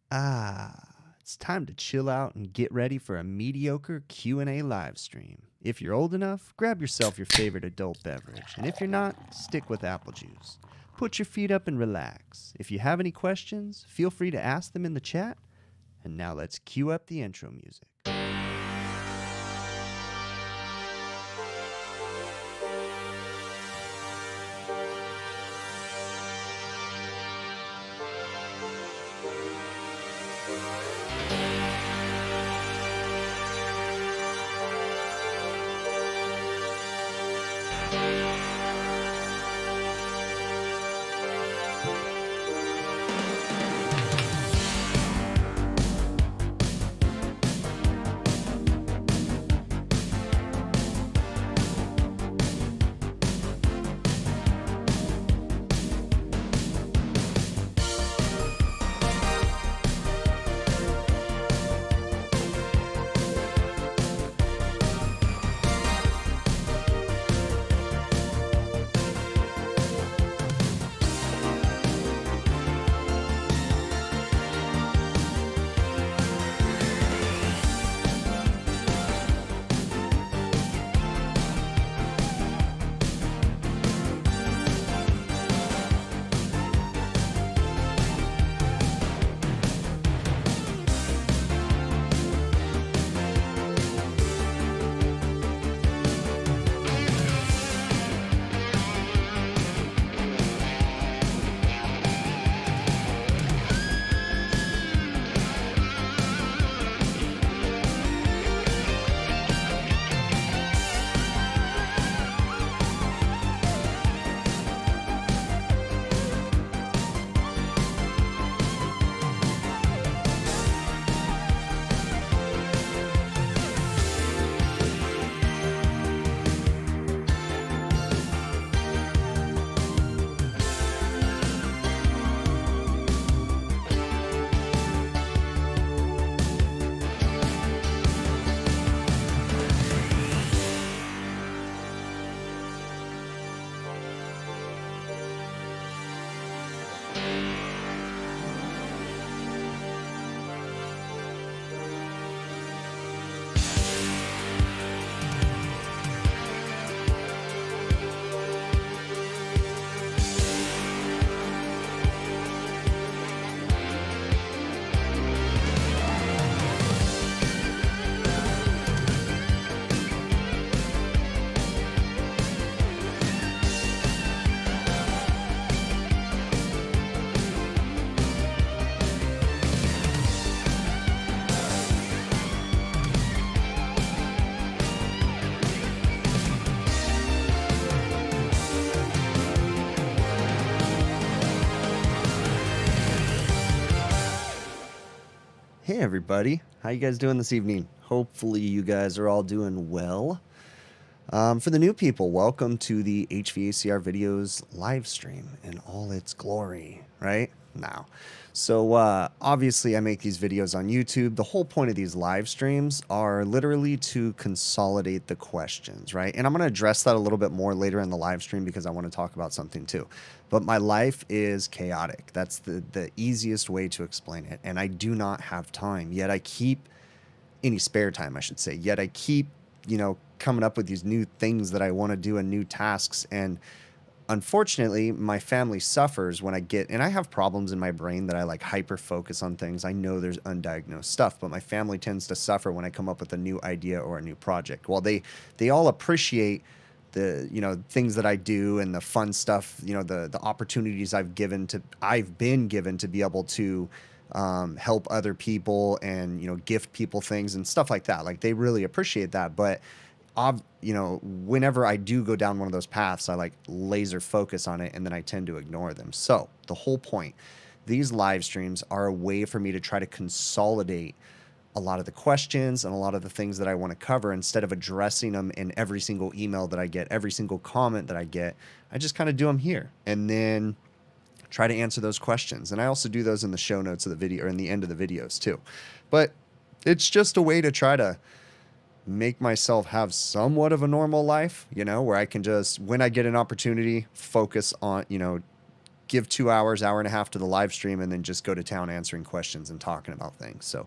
It's time to chill out and get ready for a mediocre Q&A live stream. If you're old enough, grab yourself your favorite adult beverage, and if you're not, stick with apple juice. Put your feet up and relax. If you have any questions, feel free to ask them in the chat. And now let's cue up the intro music. Hey everybody, how you guys doing this evening? Hopefully you guys are all doing well. For the new people, welcome to the HVACR videos live stream in all its glory, right? Now, so obviously I make these videos on YouTube. The whole point of these live streams are literally to consolidate the questions, right? And I'm going to address that a little bit more later in the live stream because I want to talk about something too. But my life is chaotic. That's the easiest way to explain it. And I do not have time, yet I keep any spare time, I should say. Yet I keep, coming up with these new things that I want to do and new tasks. And unfortunately, my family suffers when and I have problems in my brain that I like hyper focus on things. I know there's undiagnosed stuff, but my family tends to suffer when I come up with a new idea or a new project. While they all appreciate the, things that I do and the fun stuff, the opportunities I've been given to be able to help other people and, gift people things and stuff like that. Like they really appreciate that. But whenever I do go down one of those paths, I like laser focus on it and then I tend to ignore them. So the whole point, these live streams are a way for me to try to consolidate a lot of the questions and a lot of the things that I want to cover. Instead of addressing them in every single email that I get, every single comment that I get, I just kind of do them here and then try to answer those questions. And I also do those in the show notes of the video or in the end of the videos too. But it's just a way to try to make myself have somewhat of a normal life, where I can just, when I get an opportunity, focus on, give 2 hours, hour and a half to the live stream, and then just go to town answering questions and talking about things. So,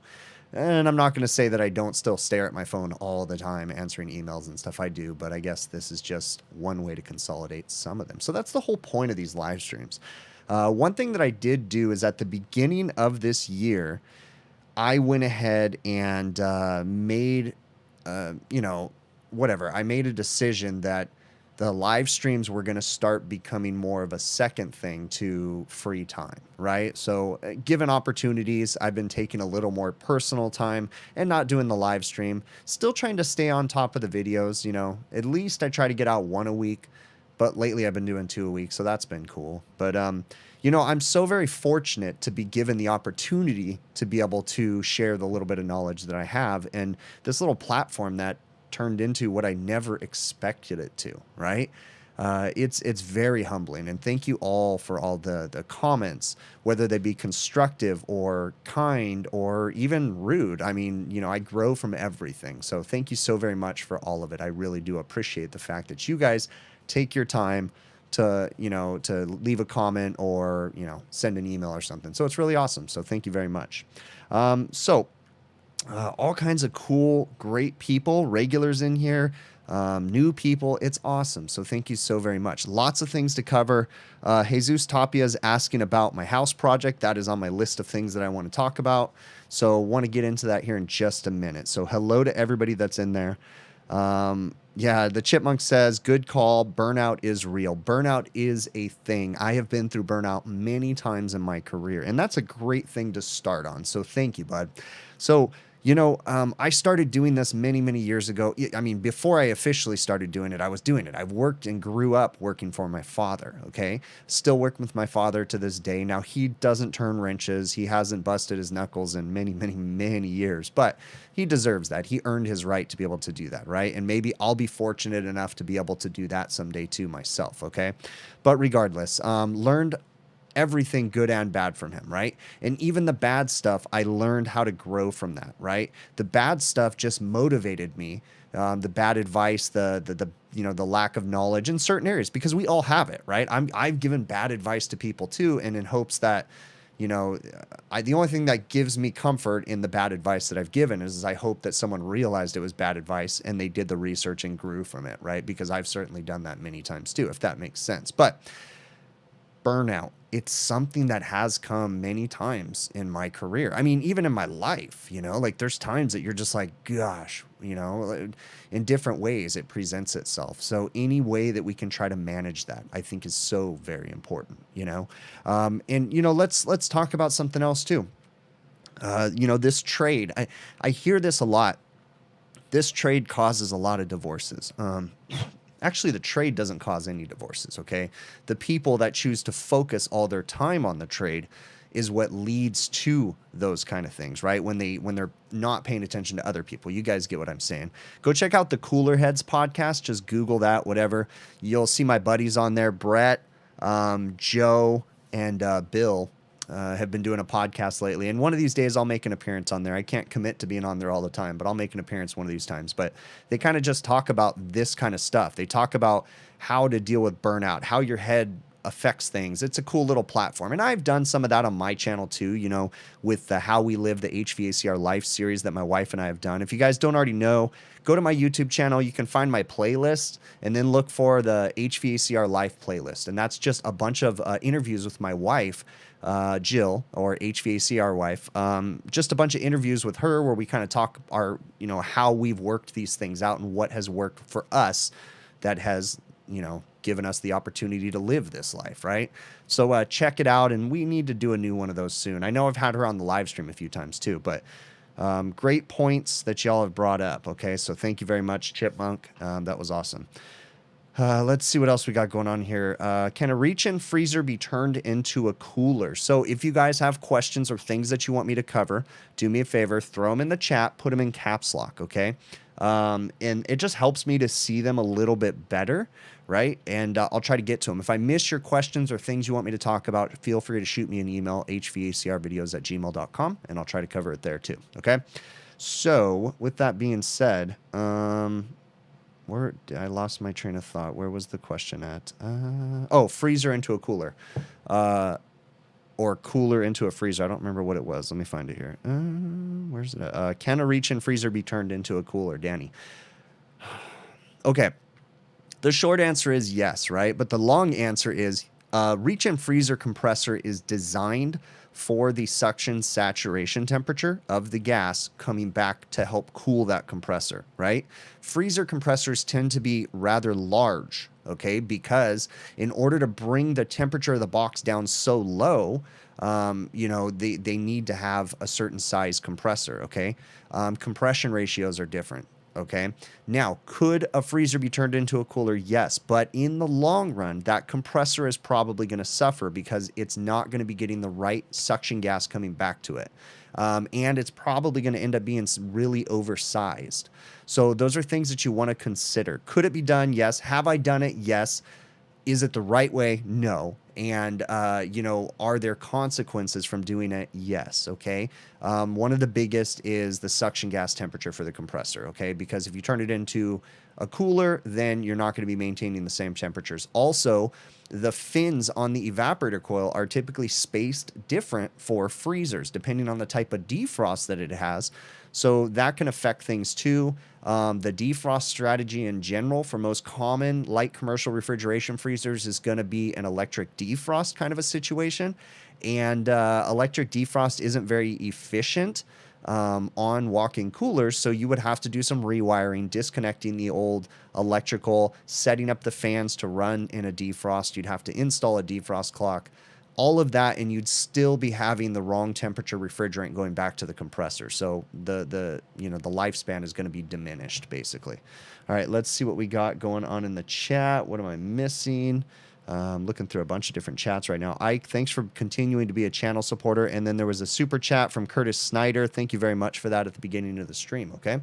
and I'm not going to say that I don't still stare at my phone all the time answering emails and stuff. I do, but I guess this is just one way to consolidate some of them. So that's the whole point of these live streams. One thing that I did do is at the beginning of this year, I went ahead and made, whatever. I made a decision that the live streams were going to start becoming more of a second thing to free time, right? So given opportunities, I've been taking a little more personal time and not doing the live stream. Still trying to stay on top of the videos, at least I try to get out 1 a week, but lately I've been doing 2 a week, so that's been cool. But, I'm so very fortunate to be given the opportunity to be able to share the little bit of knowledge that I have, and this little platform that turned into what I never expected it to, right? It's very humbling, and thank you all for all the comments, whether they be constructive or kind or even rude. I mean, I grow from everything. So thank you so very much for all of it. I really do appreciate the fact that you guys take your time to, to leave a comment or, send an email or something. So it's really awesome. So thank you very much. All kinds of cool, great people, regulars in here, new people. It's awesome. So thank you so very much. Lots of things to cover. Jesus Tapia is asking about my house project. That is on my list of things that I want to talk about. So want to get into that here in just a minute. So hello to everybody that's in there. Yeah, the Chipmunk says, good call. Burnout is real. Burnout is a thing. I have been through burnout many times in my career, and that's a great thing to start on. So thank you, bud. So, I started doing this many, many years ago. I mean, before I officially started doing it, I was doing it. I've worked and grew up working for my father, okay? Still working with my father to this day. Now, he doesn't turn wrenches. He hasn't busted his knuckles in many, many, many years, but he deserves that. He earned his right to be able to do that, right? And maybe I'll be fortunate enough to be able to do that someday too myself, okay? But regardless, learned everything good and bad from him, right? And even the bad stuff, I learned how to grow from that, right? The bad stuff just motivated me. The bad advice, the lack of knowledge in certain areas, because we all have it, right? I've given bad advice to people too, and in hopes that, the only thing that gives me comfort in the bad advice that I've given is I hope that someone realized it was bad advice and they did the research and grew from it, right? Because I've certainly done that many times too, if that makes sense. But burnout, it's something that has come many times in my career. I mean, even in my life, like there's times that you're just like, gosh, in different ways it presents itself. So any way that we can try to manage that, I think is so very important, let's talk about something else too. This trade, I hear this a lot. This trade causes a lot of divorces. Actually, the trade doesn't cause any divorces, okay? The people that choose to focus all their time on the trade is what leads to those kind of things, right? When they're not paying attention to other people. You guys get what I'm saying. Go check out the Cooler Heads podcast. Just Google that, whatever. You'll see my buddies on there. Brett, Joe, and Bill have been doing a podcast lately. And one of these days I'll make an appearance on there. I can't commit to being on there all the time, but I'll make an appearance one of these times. But they kind of just talk about this kind of stuff. They talk about how to deal with burnout, how your head affects things. It's a cool little platform. And I've done some of that on my channel too, with the How We Live, the HVACR Life series that my wife and I have done. If you guys don't already know, go to my YouTube channel. You can find my playlist and then look for the HVACR Life playlist. And that's just a bunch of interviews with my wife, Jill, or HVACR wife. Just a bunch of interviews with her where we kind of talk how we've worked these things out and what has worked for us that has, given us the opportunity to live this life, right? So check it out, and we need to do a new one of those soon. I know I've had her on the live stream a few times too, but great points that y'all have brought up, okay? So thank you very much, Chipmunk. That was awesome. Let's see what else we got going on here. Can a reach-in freezer be turned into a cooler? So if you guys have questions or things that you want me to cover, do me a favor, throw them in the chat, put them in caps lock, okay? And it just helps me to see them a little bit better, right? And I'll try to get to them. If I miss your questions or things you want me to talk about, feel free to shoot me an email, hvacrvideos@gmail.com, and I'll try to cover it there too, okay? So with that being said, Where I lost my train of thought. Where was the question at? Oh, freezer into a cooler. Or cooler into a freezer. I don't remember what it was. Let me find it here. Where's it at? Can a reach-in freezer be turned into a cooler, Danny? Okay. The short answer is yes, right? But the long answer is reach-in freezer compressor is designed for the suction saturation temperature of the gas coming back to help cool that compressor, right? Freezer compressors tend to be rather large, okay? Because in order to bring the temperature of the box down so low, you know, they need to have a certain size compressor, okay? Compression ratios are different. Okay. Now, could a freezer be turned into a cooler? Yes. But in the long run, that compressor is probably going to suffer because it's not going to be getting the right suction gas coming back to it. And it's probably going to end up being really oversized. So those are things that you want to consider. Could it be done? Yes. Have I done it? Yes. Is it the right way? No. And, you know, are there consequences from doing it? Yes. Okay. One of the biggest is the suction gas temperature for the compressor. Okay. Because if you turn it into a cooler, then you're not going to be maintaining the same temperatures. Also, the fins on the evaporator coil are typically spaced different for freezers, depending on the type of defrost that it has. So that can affect things too. The defrost strategy in general for most common light commercial refrigeration freezers is going to be an electric defrost kind of a situation. And electric defrost isn't very efficient on walk-in coolers, so you would have to do some rewiring, disconnecting the old electrical, setting up the fans to run in a defrost. You'd have to install a defrost clock, all of that, and you'd still be having the wrong temperature refrigerant going back to the compressor. So the you know, the lifespan is going to be diminished basically. All right, let's see what we got going on in the chat. What am I missing? Looking through a bunch of different chats right now. Ike, thanks for continuing to be a channel supporter. And then there was a super chat from Curtis Snyder. Thank you very much for that at the beginning of the stream, okay?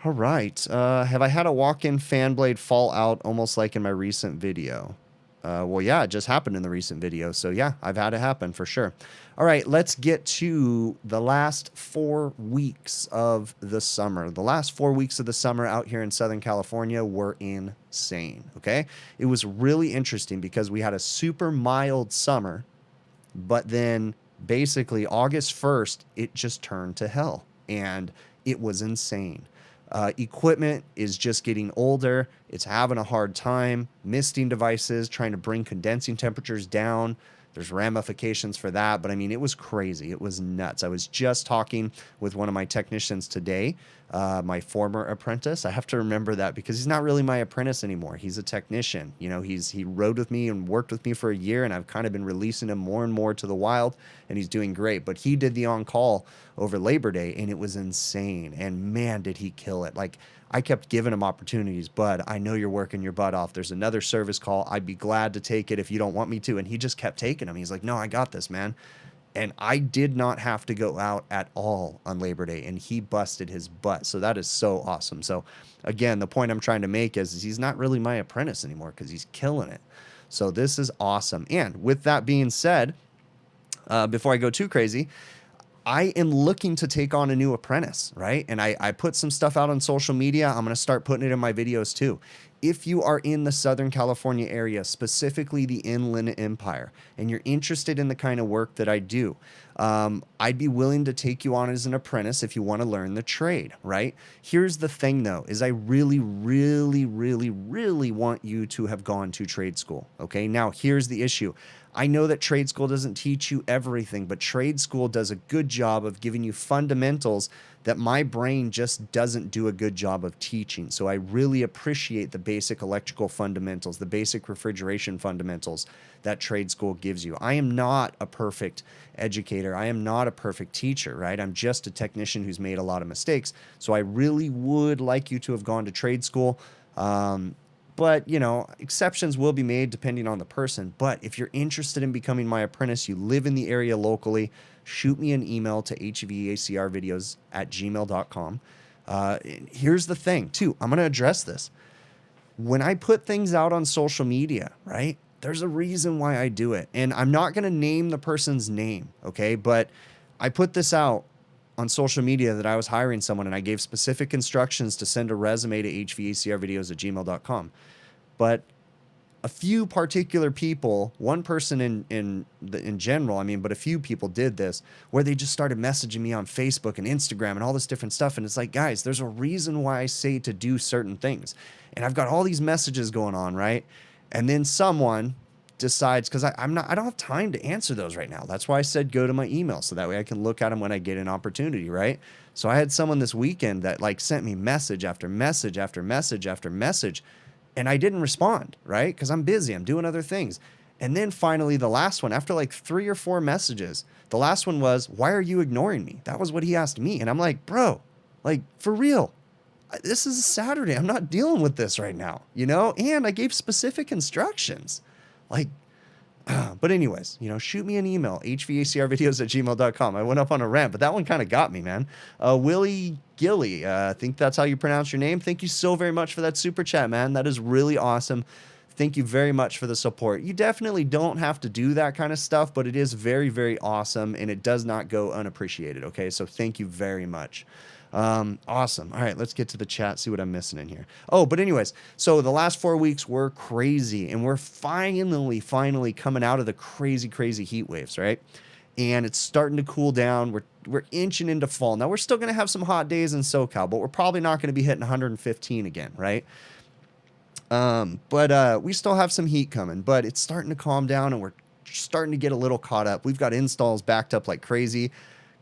All right. Have I had a walk-in fan blade fall out almost like in my recent video? Well, yeah, it just happened in the recent video. So, yeah, I've had it happen for sure. All right, let's get to the last 4 weeks of the summer. The last 4 weeks of the summer out here in Southern California were insane, okay? It was really interesting because we had a super mild summer, but then basically August 1st, it just turned to hell, and it was insane. Equipment is just getting older. It's having a hard time. Misting devices, trying to bring condensing temperatures down. There's ramifications for that. But I mean, it was crazy. It was nuts. I was just talking with one of my technicians today, my former apprentice. I have to remember that because he's not really my apprentice anymore. He's a technician. You know, he rode with me and worked with me for a year, and I've kind of been releasing him more and more to the wild, and he's doing great. But he did the on-call over Labor Day, and it was insane. And man, did he kill it. Like, I kept giving him opportunities, bud, I know you're working your butt off. There's another service call. I'd be glad to take it if you don't want me to. And he just kept taking them. He's like, no, I got this, man. And I did not have to go out at all on Labor Day, and he busted his butt. So that is so awesome. So again, the point I'm trying to make is he's not really my apprentice anymore because he's killing it. So this is awesome. And with that being said, before I go too crazy, I am looking to take on a new apprentice, right? And I put some stuff out on social media. I'm going to start putting it in my videos too. If you are in the Southern California area, specifically the Inland Empire, and you're interested in the kind of work that I do, I'd be willing to take you on as an apprentice if you want to learn the trade, right? Here's the thing though, is I really, really, really, really want you to have gone to trade school, okay? Now, here's the issue. I know that trade school doesn't teach you everything, but trade school does a good job of giving you fundamentals that my brain just doesn't do a good job of teaching. So I really appreciate the basic electrical fundamentals, the basic refrigeration fundamentals that trade school gives you. I am not a perfect educator. I am not a perfect teacher, right? I'm just a technician who's made a lot of mistakes. So I really would like you to have gone to trade school. But, you know, exceptions will be made depending on the person. But if you're interested in becoming my apprentice, you live in the area locally, shoot me an email to hvacrvideos@gmail.com. Here's the thing, too. I'm going to address this. When I put things out on social media, right, there's a reason why I do it. And I'm not going to name the person's name, okay? But I put this out on social media that I was hiring someone, and I gave specific instructions to send a resume to hvacrvideos@gmail.com. But a few particular people, one person in general, I mean, but a few people did this, where they just started messaging me on Facebook and Instagram and all this different stuff. And it's like, guys, there's a reason why I say to do certain things. And I've got all these messages going on, right? And then someone decides, because I don't have time to answer those right now. That's why I said go to my email, so that way I can look at them when I get an opportunity, right? So I had someone this weekend that like sent me message after message after message after message, and I didn't respond, right? Because I'm busy, I'm doing other things. And then finally, the last one, after like 3 or 4 messages, the last one was, why are you ignoring me? That was what he asked me. And I'm like, bro, like, for real, this is a Saturday. I'm not dealing with this right now, you know? And I gave specific instructions. Like, but anyways, you know, shoot me an email, hvacrvideos@gmail.com. I went up on a rant, but that one kind of got me, man. Willie Gilly, I think that's how you pronounce your name. Thank you so very much for that super chat, man. That is really awesome. Thank you very much for the support. You definitely don't have to do that kind of stuff, but it is very, very awesome, and it does not go unappreciated, okay? So thank you very much. Awesome. All right, let's get to the chat, see what I'm missing in here. Oh, but anyways, so the last 4 weeks were crazy, and we're finally coming out of the crazy heat waves, right? And it's starting to cool down. We're inching into fall. Now, we're still going to have some hot days in SoCal, but we're probably not going to be hitting 115 again, right? But we still have some heat coming, but it's starting to calm down, and we're starting to get a little caught up. We've got installs backed up like crazy.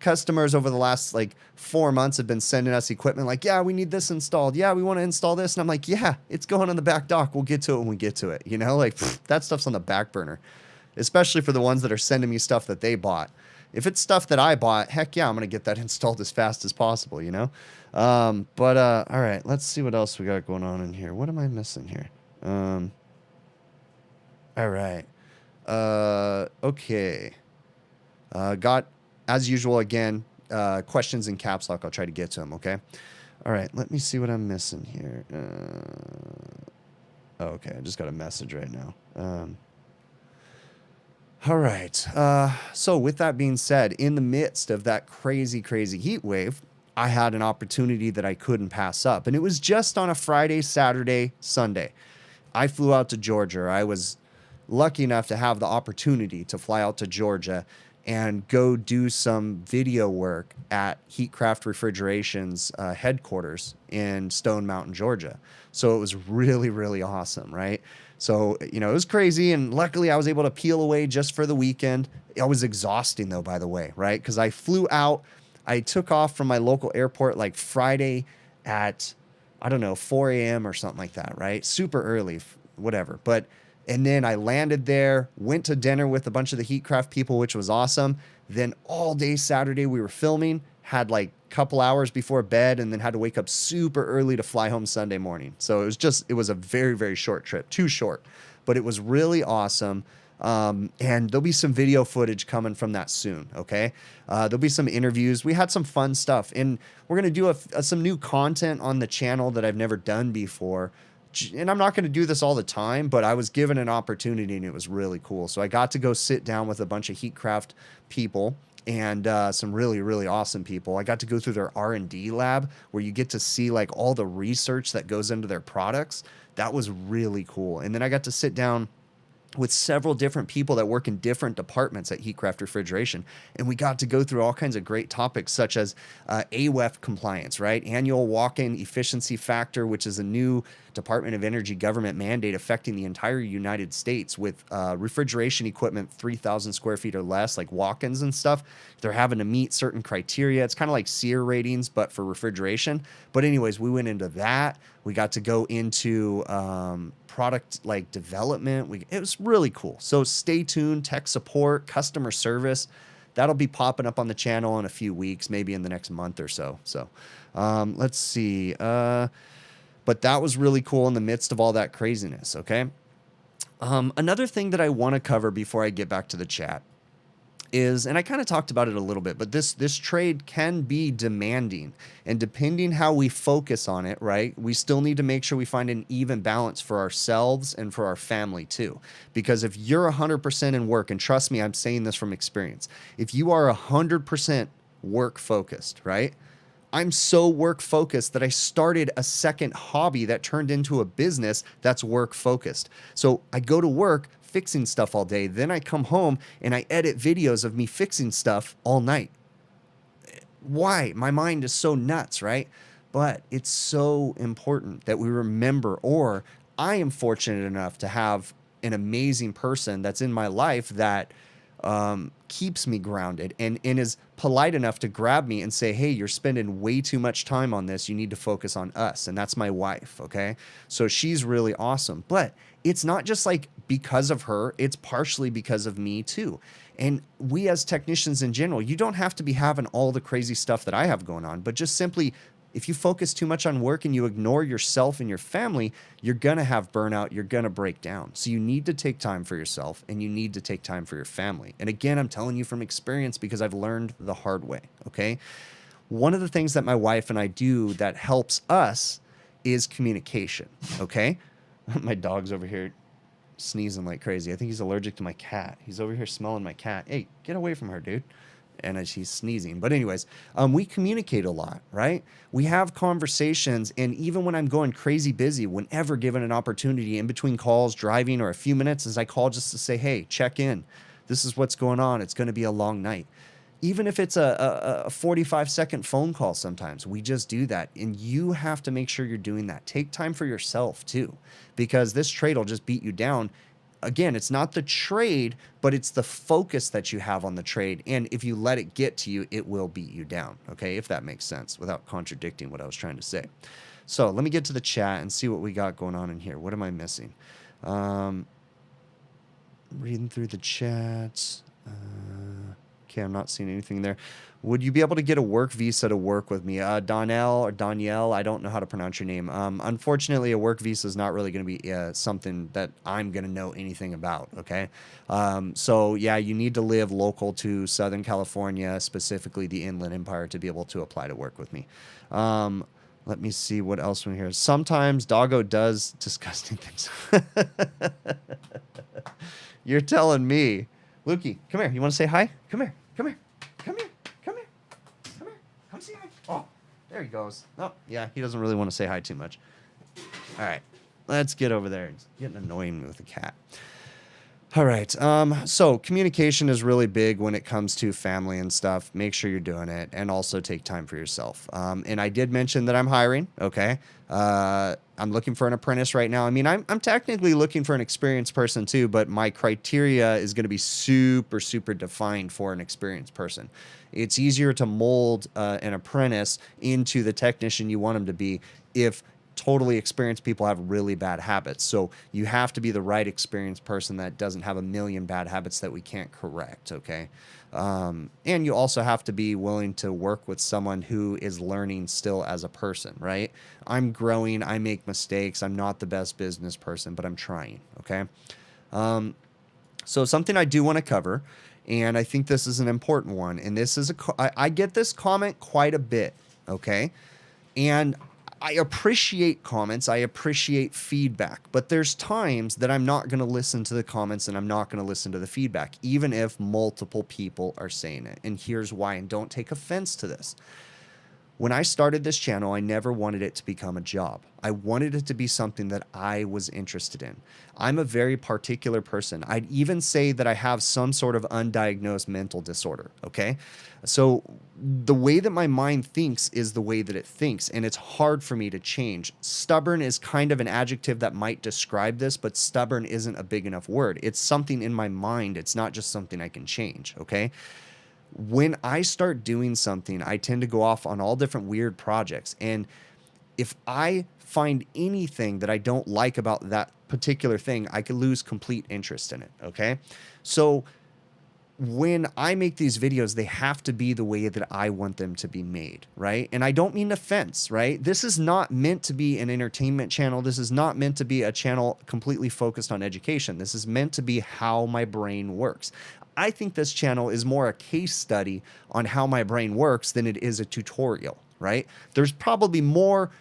Customers over the last like 4 months have been sending us equipment like, yeah, we need this installed. Yeah, we want to install this. And I'm like, yeah, it's going on the back dock. We'll get to it when we get to it. You know, like that stuff's on the back burner, especially for the ones that are sending me stuff that they bought. If it's stuff that I bought, heck yeah, I'm going to get that installed as fast as possible, you know? All right, let's see what else we got going on in here. What am I missing here? All right. Okay. Got, as usual, again, questions in caps lock. I'll try to get to them, okay? All right, let me see what I'm missing here. Okay, I just got a message right now. All right. So with that being said, in the midst of that crazy heat wave, I had an opportunity that I couldn't pass up. And it was just on a Friday, Saturday, Sunday. I flew out to Georgia. I was lucky enough to have the opportunity to fly out to Georgia and go do some video work at Heatcraft Refrigeration's headquarters in Stone Mountain, Georgia. So it was really awesome, right? So, you know, it was crazy, and luckily I was able to peel away just for the weekend. It was exhausting, though, by the way, right? Because I flew out. I took off from my local airport like Friday at, I don't know, 4 a.m. or something like that, right? Super early, whatever. And then I landed there, went to dinner with a bunch of the Heatcraft people, which was awesome. Then all day Saturday we were filming, had like a couple hours before bed, and then had to wake up super early to fly home Sunday morning. So it was a very short trip, too short, but it was really awesome. And there'll be some video footage coming from that soon, okay? There'll be some interviews. We had some fun stuff, and we're going to do some new content on the channel that I've never done before. And I'm not going to do this all the time, but I was given an opportunity, and it was really cool. So I got to go sit down with a bunch of Heatcraft people and some really awesome people. I got to go through their R&D lab, where you get to see like all the research that goes into their products. That was really cool. And then I got to sit down with several different people that work in different departments at Heatcraft Refrigeration. And we got to go through all kinds of great topics, such as AWEF compliance, right? Annual walk-in efficiency factor, which is a new Department of Energy government mandate affecting the entire United States with refrigeration equipment 3,000 square feet or less, like walk-ins and stuff. They're having to meet certain criteria. It's kind of like SEER ratings, but for refrigeration. But anyways, we went into that. We got to go into product like development. It was really cool. So stay tuned. Tech support, customer service, that'll be popping up on the channel in a few weeks, maybe in the next month or so. So let's see. But that was really cool in the midst of all that craziness. Okay. Another thing that I want to cover before I get back to the chat is, and I kind of talked about it a little bit, but this trade can be demanding, and depending how we focus on it, right, we still need to make sure we find an even balance for ourselves and for our family too. Because if you're 100% in work, and trust me, I'm saying this from experience, if you are 100% work focused, right? I'm so work focused that I started a second hobby that turned into a business that's work focused. So I go to work fixing stuff all day. Then I come home and I edit videos of me fixing stuff all night. Why? My mind is so nuts, right? But it's so important that we remember, or I am fortunate enough to have an amazing person that's in my life that keeps me grounded and is polite enough to grab me and say, hey, you're spending way too much time on this. You need to focus on us. And that's my wife. Okay. So she's really awesome. But it's not just like because of her, it's partially because of me too. And we as technicians in general, you don't have to be having all the crazy stuff that I have going on, but just simply if you focus too much on work and you ignore yourself and your family, you're going to have burnout. You're going to break down. So you need to take time for yourself and you need to take time for your family. And again, I'm telling you from experience because I've learned the hard way. Okay. One of the things that my wife and I do that helps us is communication. Okay. My dog's over here sneezing like crazy. I think he's allergic to my cat. He's over here smelling my cat. Hey, get away from her, dude. And as she's sneezing. But anyways, we communicate a lot, right? We have conversations. And even when I'm going crazy busy, whenever given an opportunity in between calls, driving, or a few minutes, as I call just to say, hey, check in. This is what's going on. It's going to be a long night. Even if it's a 45-second phone call sometimes, we just do that. And you have to make sure you're doing that. Take time for yourself too, because this trade will just beat you down. Again, it's not the trade, but it's the focus that you have on the trade. And if you let it get to you, it will beat you down. Okay, if that makes sense without contradicting what I was trying to say. So let me get to the chat and see what we got going on in here. What am I missing? Reading through the chats. Okay, I'm not seeing anything there. Would you be able to get a work visa to work with me? Donnell or Danielle, I don't know how to pronounce your name. Unfortunately, a work visa is not really going to be something that I'm going to know anything about, okay? So, yeah, you need to live local to Southern California, specifically the Inland Empire, to be able to apply to work with me. Let me see what else we here. Sometimes Doggo does disgusting things. You're telling me. Lukey, come here. You want to say hi? Come here. Come here. Come here. Come here. Come here. Come say hi. Oh, there he goes. Oh, yeah, he doesn't really want to say hi too much. All right, let's get over there. It's getting annoying with the cat. All right, so communication is really big when it comes to family and stuff. Make sure you're doing it, and also take time for yourself. And I did mention that I'm hiring, okay? I'm looking for an apprentice right now. I mean, I'm technically looking for an experienced person too, but my criteria is going to be super, super defined for an experienced person. It's easier to mold an apprentice into the technician you want him to be if totally experienced people have really bad habits. So you have to be the right experienced person that doesn't have a million bad habits that we can't correct, okay? And you also have to be willing to work with someone who is learning still as a person, right? I'm growing, I make mistakes, I'm not the best business person, but I'm trying, okay? So something I do want to cover, and I think this is an important one, and this is I get this comment quite a bit, okay? And I appreciate comments, I appreciate feedback, but there's times that I'm not going to listen to the comments and I'm not going to listen to the feedback, even if multiple people are saying it. And here's why, and don't take offense to this. When I started this channel, I never wanted it to become a job. I wanted it to be something that I was interested in. I'm a very particular person. I'd even say that I have some sort of undiagnosed mental disorder, okay? So the way that my mind thinks is the way that it thinks, and it's hard for me to change. Stubborn is kind of an adjective that might describe this, but stubborn isn't a big enough word. It's something in my mind. It's not just something I can change, okay? When I start doing something, I tend to go off on all different weird projects. And if I find anything that I don't like about that particular thing, I could lose complete interest in it, okay? So when I make these videos, they have to be the way that I want them to be made, right? And I don't mean offense, right? This is not meant to be an entertainment channel. This is not meant to be a channel completely focused on education. This is meant to be how my brain works. I think this channel is more a case study on how my brain works than it is a tutorial, right? There's probably more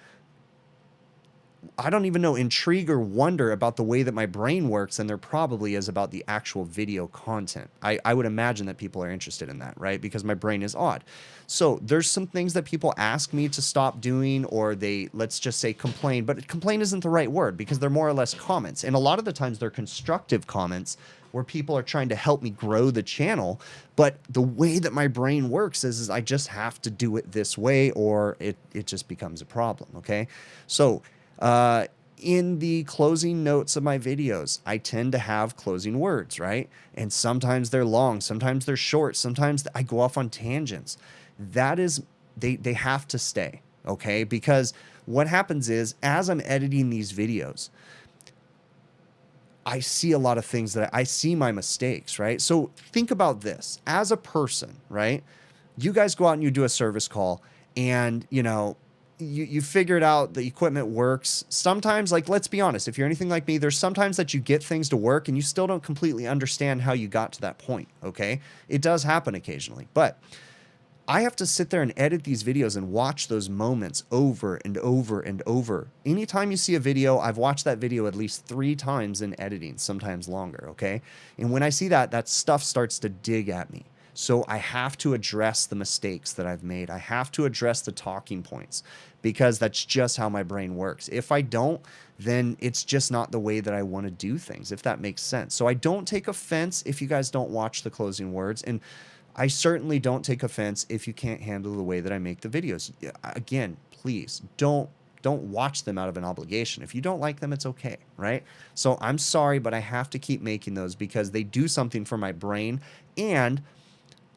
I don't even know, intrigue or wonder about the way that my brain works than there probably is about the actual video content. I would imagine that people are interested in that, right? Because my brain is odd. So there's some things that people ask me to stop doing, or they, let's just say, complain, but complain isn't the right word because they're more or less comments. And a lot of the times they're constructive comments where people are trying to help me grow the channel. But the way that my brain works is I just have to do it this way, or it just becomes a problem, okay? So in the closing notes of my videos, I tend to have closing words, right? And sometimes they're long, sometimes they're short, sometimes I go off on tangents. That is, they have to stay, okay? Because what happens is, as I'm editing these videos, I see a lot of things that I see my mistakes, right? So think about this as a person, right? You guys go out and you do a service call, and you figured out the equipment works. Sometimes, like, let's be honest, if you're anything like me, there's sometimes that you get things to work and you still don't completely understand how you got to that point, okay? It does happen occasionally, but I have to sit there and edit these videos and watch those moments over and over and over. Anytime you see a video, I've watched that video at least 3 times in editing, sometimes longer, okay? And when I see that, that stuff starts to dig at me. So I have to address the mistakes that I've made. I have to address the talking points, because that's just how my brain works. If I don't, then it's just not the way that I want to do things, if that makes sense. So I don't take offense if you guys don't watch the closing words, and I certainly don't take offense if you can't handle the way that I make the videos. Again, please don't watch them out of an obligation. If you don't like them, it's okay, right? So I'm sorry, but I have to keep making those because they do something for my brain. And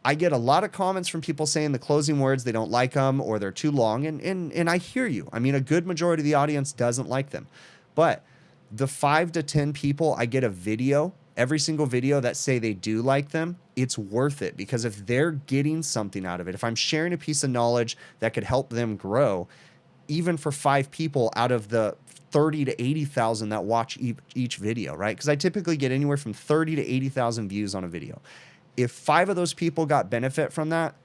I get a lot of comments from people saying the closing words, they don't like them or they're too long. And I hear you. I mean, a good majority of the audience doesn't like them. But the 5 to 10 people I get a video, every single video, that say they do like them, it's worth it. Because if they're getting something out of it, if I'm sharing a piece of knowledge that could help them grow, even for 5 people out of the 30 to 80,000 that watch each video, right? Because I typically get anywhere from 30 to 80,000 views on a video. If 5 of those people got benefit from that,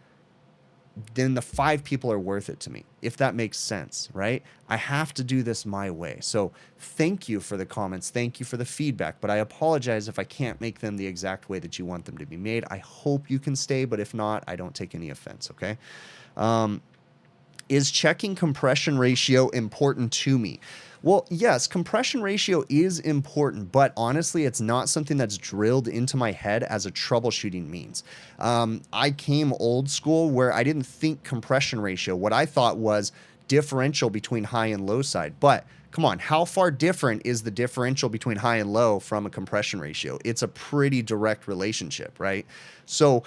then the 5 people are worth it to me, if that makes sense, right? I have to do this my way. So thank you for the comments. Thank you for the feedback. But I apologize if I can't make them the exact way that you want them to be made. I hope you can stay, but if not, I don't take any offense, okay? Is checking compression ratio important to me? Well, yes, compression ratio is important, but honestly, it's not something that's drilled into my head as a troubleshooting means. I came old school where I didn't think compression ratio. What I thought was differential between high and low side. But come on, how far different is the differential between high and low from a compression ratio? It's a pretty direct relationship, right? So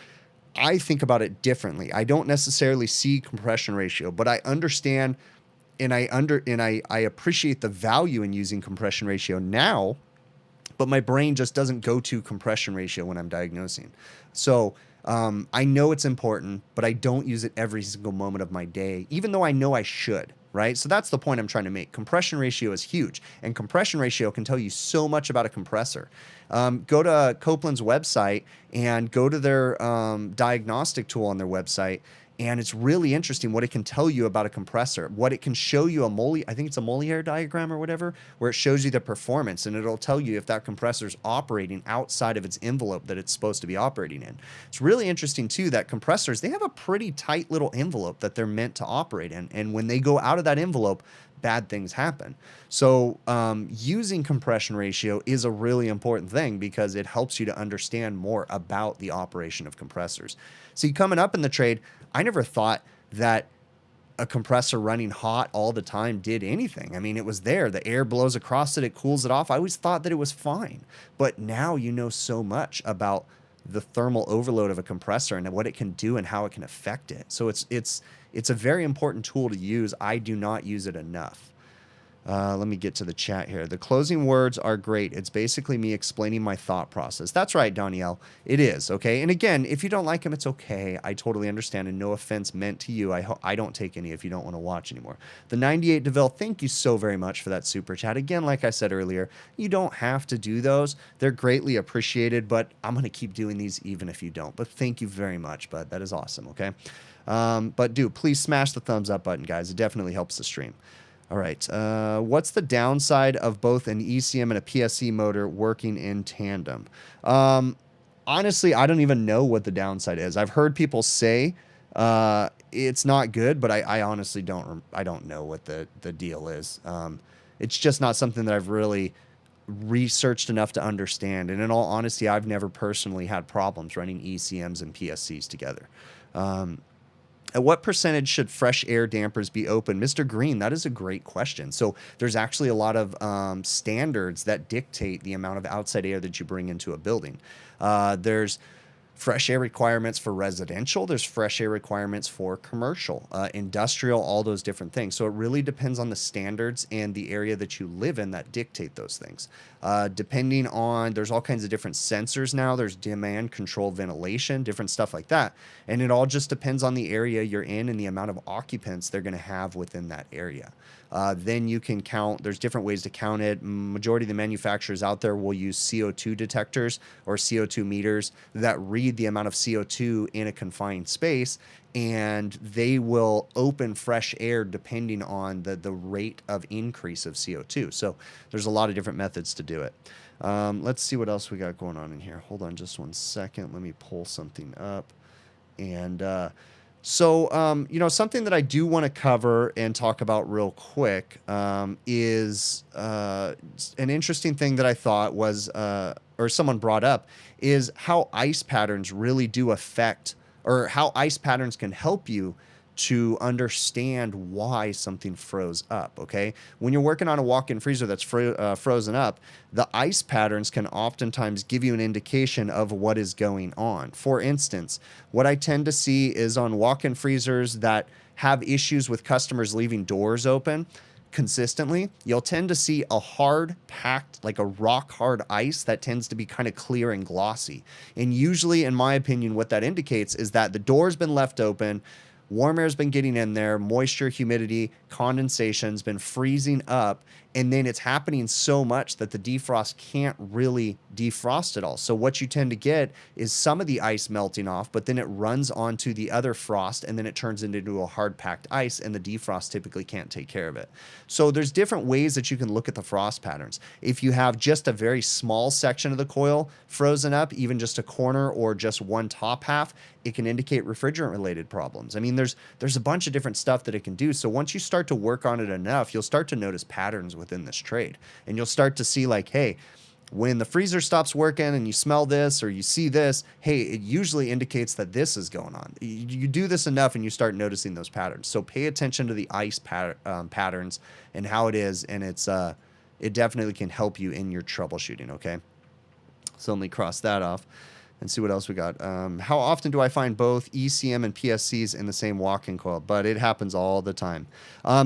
I think about it differently. I don't necessarily see compression ratio, but I understand and I appreciate the value in using compression ratio now, but my brain just doesn't go to compression ratio when I'm diagnosing. So I know it's important, but I don't use it every single moment of my day, even though I know I should, right? So that's the point I'm trying to make. Compression ratio is huge, and compression ratio can tell you so much about a compressor. Go to Copeland's website and go to their diagnostic tool on their website, and it's really interesting what it can tell you about a compressor, what it can show you I think it's a Moliere diagram or whatever, where it shows you the performance, and it'll tell you if that compressor is operating outside of its envelope that it's supposed to be operating in. It's really interesting too that compressors, they have a pretty tight little envelope that they're meant to operate in. And when they go out of that envelope, bad things happen. So using compression ratio is a really important thing because it helps you to understand more about the operation of compressors. See, coming up in the trade, I never thought that a compressor running hot all the time did anything. I mean, it was there. The air blows across it. It cools it off. I always thought that it was fine. But now you know so much about the thermal overload of a compressor and what it can do and how it can affect it. So it's a very important tool to use. I do not use it enough. Let me get to the chat here. The closing words are great. It's basically me explaining my thought process. That's right, Danielle. It is, okay? And again, if you don't like them, it's okay. I totally understand, and no offense meant to you. I don't take any if you don't want to watch anymore. The 98 DeVille, thank you so very much for that super chat. Again, like I said earlier, you don't have to do those. They're greatly appreciated, but I'm going to keep doing these even if you don't. But thank you very much, bud. That is awesome, okay? But please smash the thumbs up button, guys. It definitely helps the stream. All right. What's the downside of both an ECM and a PSC motor working in tandem? Honestly, I don't even know what the downside is. I've heard people say it's not good, but I honestly don't know what the deal is. It's just not something that I've really researched enough to understand. And in all honesty, I've never personally had problems running ECMs and PSCs together. At what percentage should fresh air dampers be open? Mr. Green, that is a great question. So there's actually a lot of standards that dictate the amount of outside air that you bring into a building. There's fresh air requirements for residential. There's fresh air requirements for commercial, industrial, all those different things. So it really depends on the standards and the area that you live in that dictate those things. Depending on, there's all kinds of different sensors now. There's demand control ventilation, different stuff like that. And it all just depends on the area you're in and the amount of occupants they're going to have within that area. Then you can count, there's different ways to count it. Majority of the manufacturers out there will use CO2 detectors or CO2 meters that read the amount of CO2 in a confined space, and they will open fresh air depending on the rate of increase of CO2. So there's a lot of different methods to do it. Let's see what else we got going on in here. Hold on just one second. Let me pull something up. And you know, something that I do want to cover and talk about real quick is an interesting thing that I thought was, or someone brought up, is how ice patterns really do affect, or how ice patterns can help you to understand why something froze up, okay? When you're working on a walk-in freezer that's frozen up, the ice patterns can oftentimes give you an indication of what is going on. For instance, what I tend to see is on walk-in freezers that have issues with customers leaving doors open consistently, you'll tend to see a hard packed, like a rock hard ice that tends to be kind of clear and glossy. And usually, in my opinion, what that indicates is that the door's been left open, warm air's been getting in there, moisture, humidity, condensation's been freezing up, and then it's happening so much that the defrost can't really defrost it all. So what you tend to get is some of the ice melting off, but then it runs onto the other frost, and then it turns into a hard packed ice, and the defrost typically can't take care of it. So there's different ways that you can look at the frost patterns. If you have just a very small section of the coil frozen up, even just a corner or just one top half, it can indicate refrigerant related problems. I mean, there's a bunch of different stuff that it can do. So once you start to work on it enough, you'll start to notice patterns within this trade, and you'll start to see like, hey, when the freezer stops working and you smell this or you see this, hey, it usually indicates that this is going on. You do this enough and you start noticing those patterns. So pay attention to the ice patterns and how it is, and it definitely can help you in your troubleshooting, okay? So let me cross that off and see what else we got. How often do I find both ECM and PSCs in the same walk-in coil? But it happens all the time.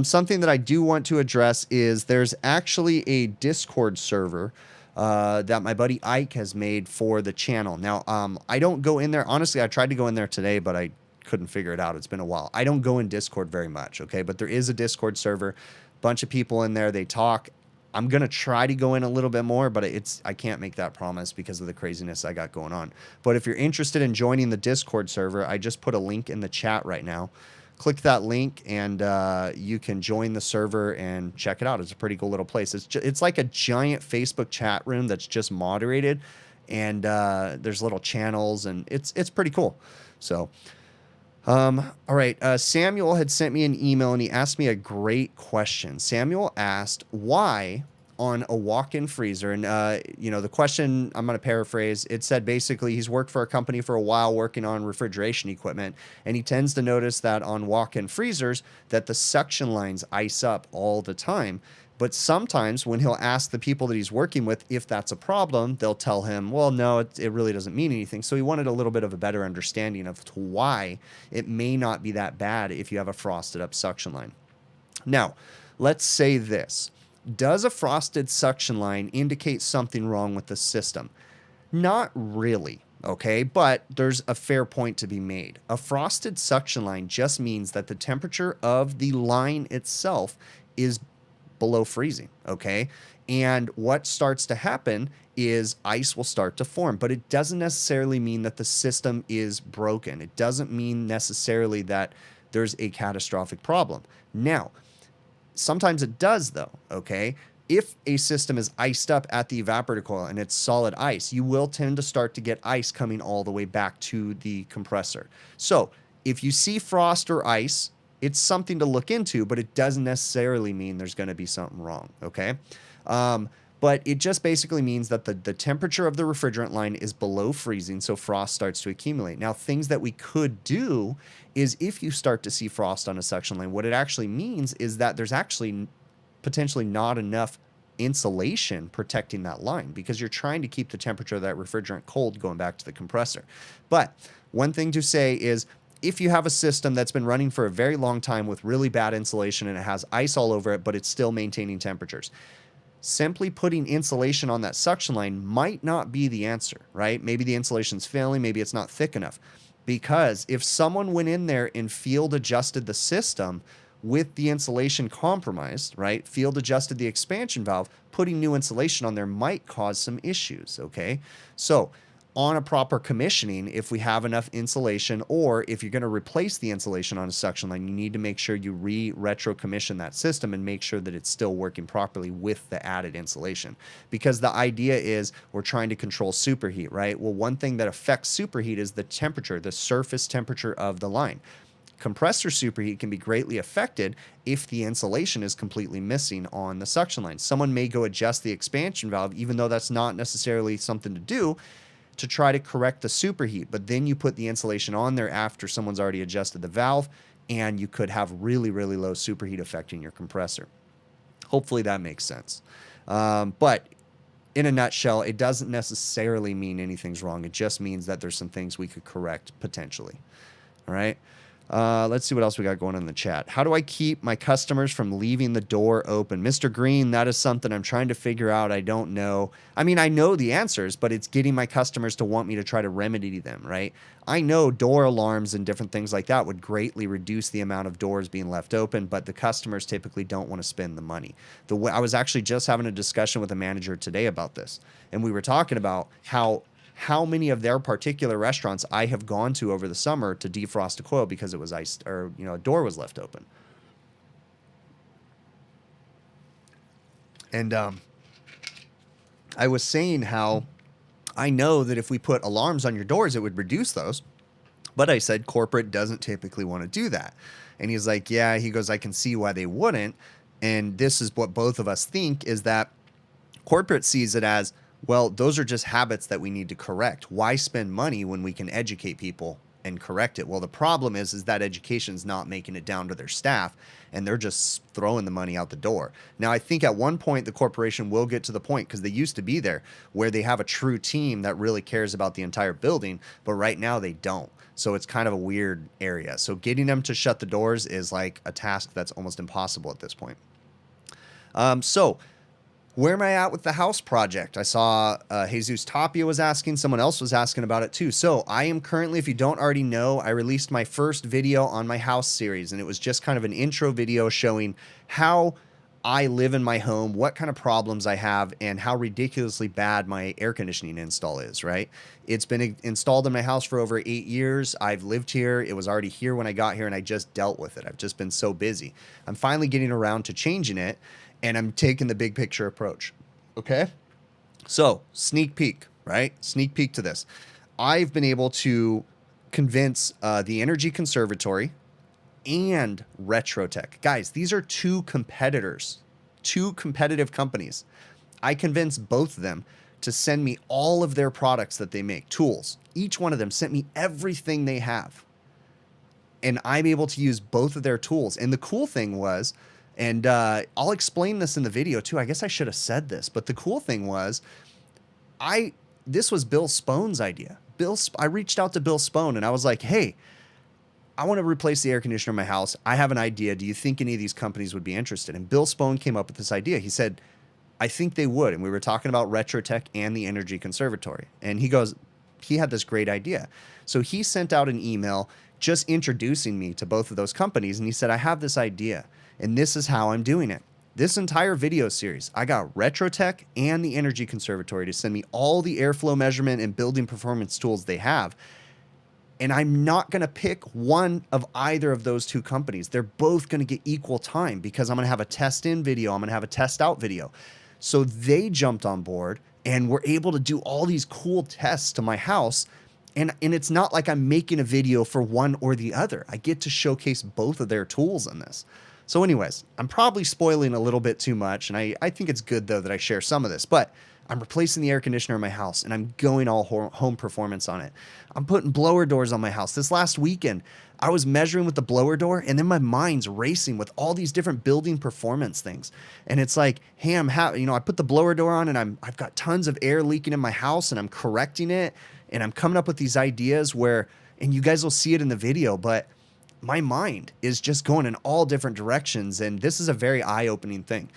Something that I do want to address is there's actually a Discord server that my buddy Ike has made for the channel. Now, I don't go in there. Honestly, I tried to go in there today, but I couldn't figure it out. It's been a while. I don't go in Discord very much, okay? But there is a Discord server. Bunch of people in there. They talk. I'm going to try to go in a little bit more, but I can't make that promise because of the craziness I got going on. But if you're interested in joining the Discord server, I just put a link in the chat right now. Click that link and you can join the server and check it out. It's a pretty cool little place. It's like a giant Facebook chat room that's just moderated, and there's little channels, and it's pretty cool. So, all right. Samuel had sent me an email and he asked me a great question. Samuel asked why on a walk-in freezer, and you know, the question, I'm going to paraphrase. It said basically he's worked for a company for a while working on refrigeration equipment, and he tends to notice that on walk-in freezers that the suction lines ice up all the time. But sometimes when he'll ask the people that he's working with if that's a problem, they'll tell him, well, no, it really doesn't mean anything. So he wanted a little bit of a better understanding of why it may not be that bad if you have a frosted up suction line. Now, let's say this. Does a frosted suction line indicate something wrong with the system? Not really, okay? But there's a fair point to be made. A frosted suction line just means that the temperature of the line itself is below freezing, okay? And what starts to happen is ice will start to form, but it doesn't necessarily mean that the system is broken. It doesn't mean necessarily that there's a catastrophic problem. Now, Sometimes it does though, okay? If a system is iced up at the evaporator coil and it's solid ice, you will tend to start to get ice coming all the way back to the compressor. So if you see frost or ice, it's something to look into, but it doesn't necessarily mean there's going to be something wrong, okay? But it just basically means that the temperature of the refrigerant line is below freezing, so frost starts to accumulate. Now, things that we could do is if you start to see frost on a suction line, what it actually means is that there's actually potentially not enough insulation protecting that line because you're trying to keep the temperature of that refrigerant cold going back to the compressor. But one thing to say is if you have a system that's been running for a very long time with really bad insulation and it has ice all over it, but it's still maintaining temperatures, simply putting insulation on that suction line might not be the answer, right? Maybe the insulation's failing, maybe it's not thick enough. Because if someone went in there and field adjusted the system with the insulation compromised, right? Field adjusted the expansion valve, putting new insulation on there might cause some issues, okay? So on a proper commissioning, if we have enough insulation, or if you're going to replace the insulation on a suction line, you need to make sure you retro commission that system and make sure that it's still working properly with the added insulation. Because the idea is we're trying to control superheat, right? Well, one thing that affects superheat is the temperature, the surface temperature of the line. Compressor superheat can be greatly affected if the insulation is completely missing on the suction line. Someone may go adjust the expansion valve, even though that's not necessarily something to do, to try to correct the superheat, but then you put the insulation on there after someone's already adjusted the valve, and you could have really, really low superheat affecting your compressor. Hopefully that makes sense. But in a nutshell, it doesn't necessarily mean anything's wrong. It just means that there's some things we could correct potentially. All right. Let's see what else we got going on in the chat. How do I keep my customers from leaving the door open? Mr. Green, that is something I'm trying to figure out. I don't know. I mean, I know the answers, but it's getting my customers to want me to try to remedy them, right? I know door alarms and different things like that would greatly reduce the amount of doors being left open, but the customers typically don't want to spend the money. I was actually just having a discussion with a manager today about this, and we were talking about how many of their particular restaurants I have gone to over the summer to defrost a coil because it was iced or, you know, a door was left open. And I was saying how I know that if we put alarms on your doors, it would reduce those. But I said corporate doesn't typically want to do that. And he's like, yeah, he goes, I can see why they wouldn't. And this is what both of us think, is that corporate sees it as, well, those are just habits that we need to correct. Why spend money when we can educate people and correct it? Well, the problem is that education's not making it down to their staff, and they're just throwing the money out the door. Now, I think at one point the corporation will get to the point, because they used to be there, where they have a true team that really cares about the entire building, but right now they don't. So it's kind of a weird area. So getting them to shut the doors is like a task that's almost impossible at this point. Where am I at with the house project? I saw Jesus Tapia was asking. Someone else was asking about it too. So I am currently, if you don't already know, I released my first video on my house series, and it was just kind of an intro video showing how I live in my home, what kind of problems I have, and how ridiculously bad my air conditioning install is, right? It's been installed in my house for over 8 years. I've lived here. It was already here when I got here, and I just dealt with it. I've just been so busy. I'm finally getting around to changing it, and I'm taking the big picture approach. Okay? So, sneak peek, right? Sneak peek to this. I've been able to convince the Energy Conservatory and Retrotech. Guys, these are two competitors, two competitive companies. I convinced both of them to send me all of their products that they make, tools. Each one of them sent me everything they have. And I'm able to use both of their tools. And the cool thing was, and I'll explain this in the video too. I guess I should have said this, but the cool thing was, this was Bill Spone's idea. I reached out to Bill Spone and I was like, hey, I want to replace the air conditioner in my house. I have an idea. Do you think any of these companies would be interested? And Bill Spone came up with this idea. He said, I think they would. And we were talking about Retrotech and the Energy Conservatory. And he goes, he had this great idea. So he sent out an email just introducing me to both of those companies. And he said, I have this idea, and this is how I'm doing it. This entire video series, I got Retrotech and the Energy Conservatory to send me all the airflow measurement and building performance tools they have. And I'm not going to pick one of either of those two companies. They're both going to get equal time because I'm going to have a test in video. I'm going to have a test out video. So they jumped on board and were able to do all these cool tests to my house. And it's not like I'm making a video for one or the other. I get to showcase both of their tools in this. So anyways, I'm probably spoiling a little bit too much. And I think it's good, though, that I share some of this. But I'm replacing the air conditioner in my house, and I'm going all home performance on it. I'm putting blower doors on my house. This last weekend, I was measuring with the blower door, and then my mind's racing with all these different building performance things. And it's like, hey, I put the blower door on, and I've got tons of air leaking in my house, and I'm correcting it, and I'm coming up with these ideas where, and you guys will see it in the video, but my mind is just going in all different directions, and this is a very eye-opening thing.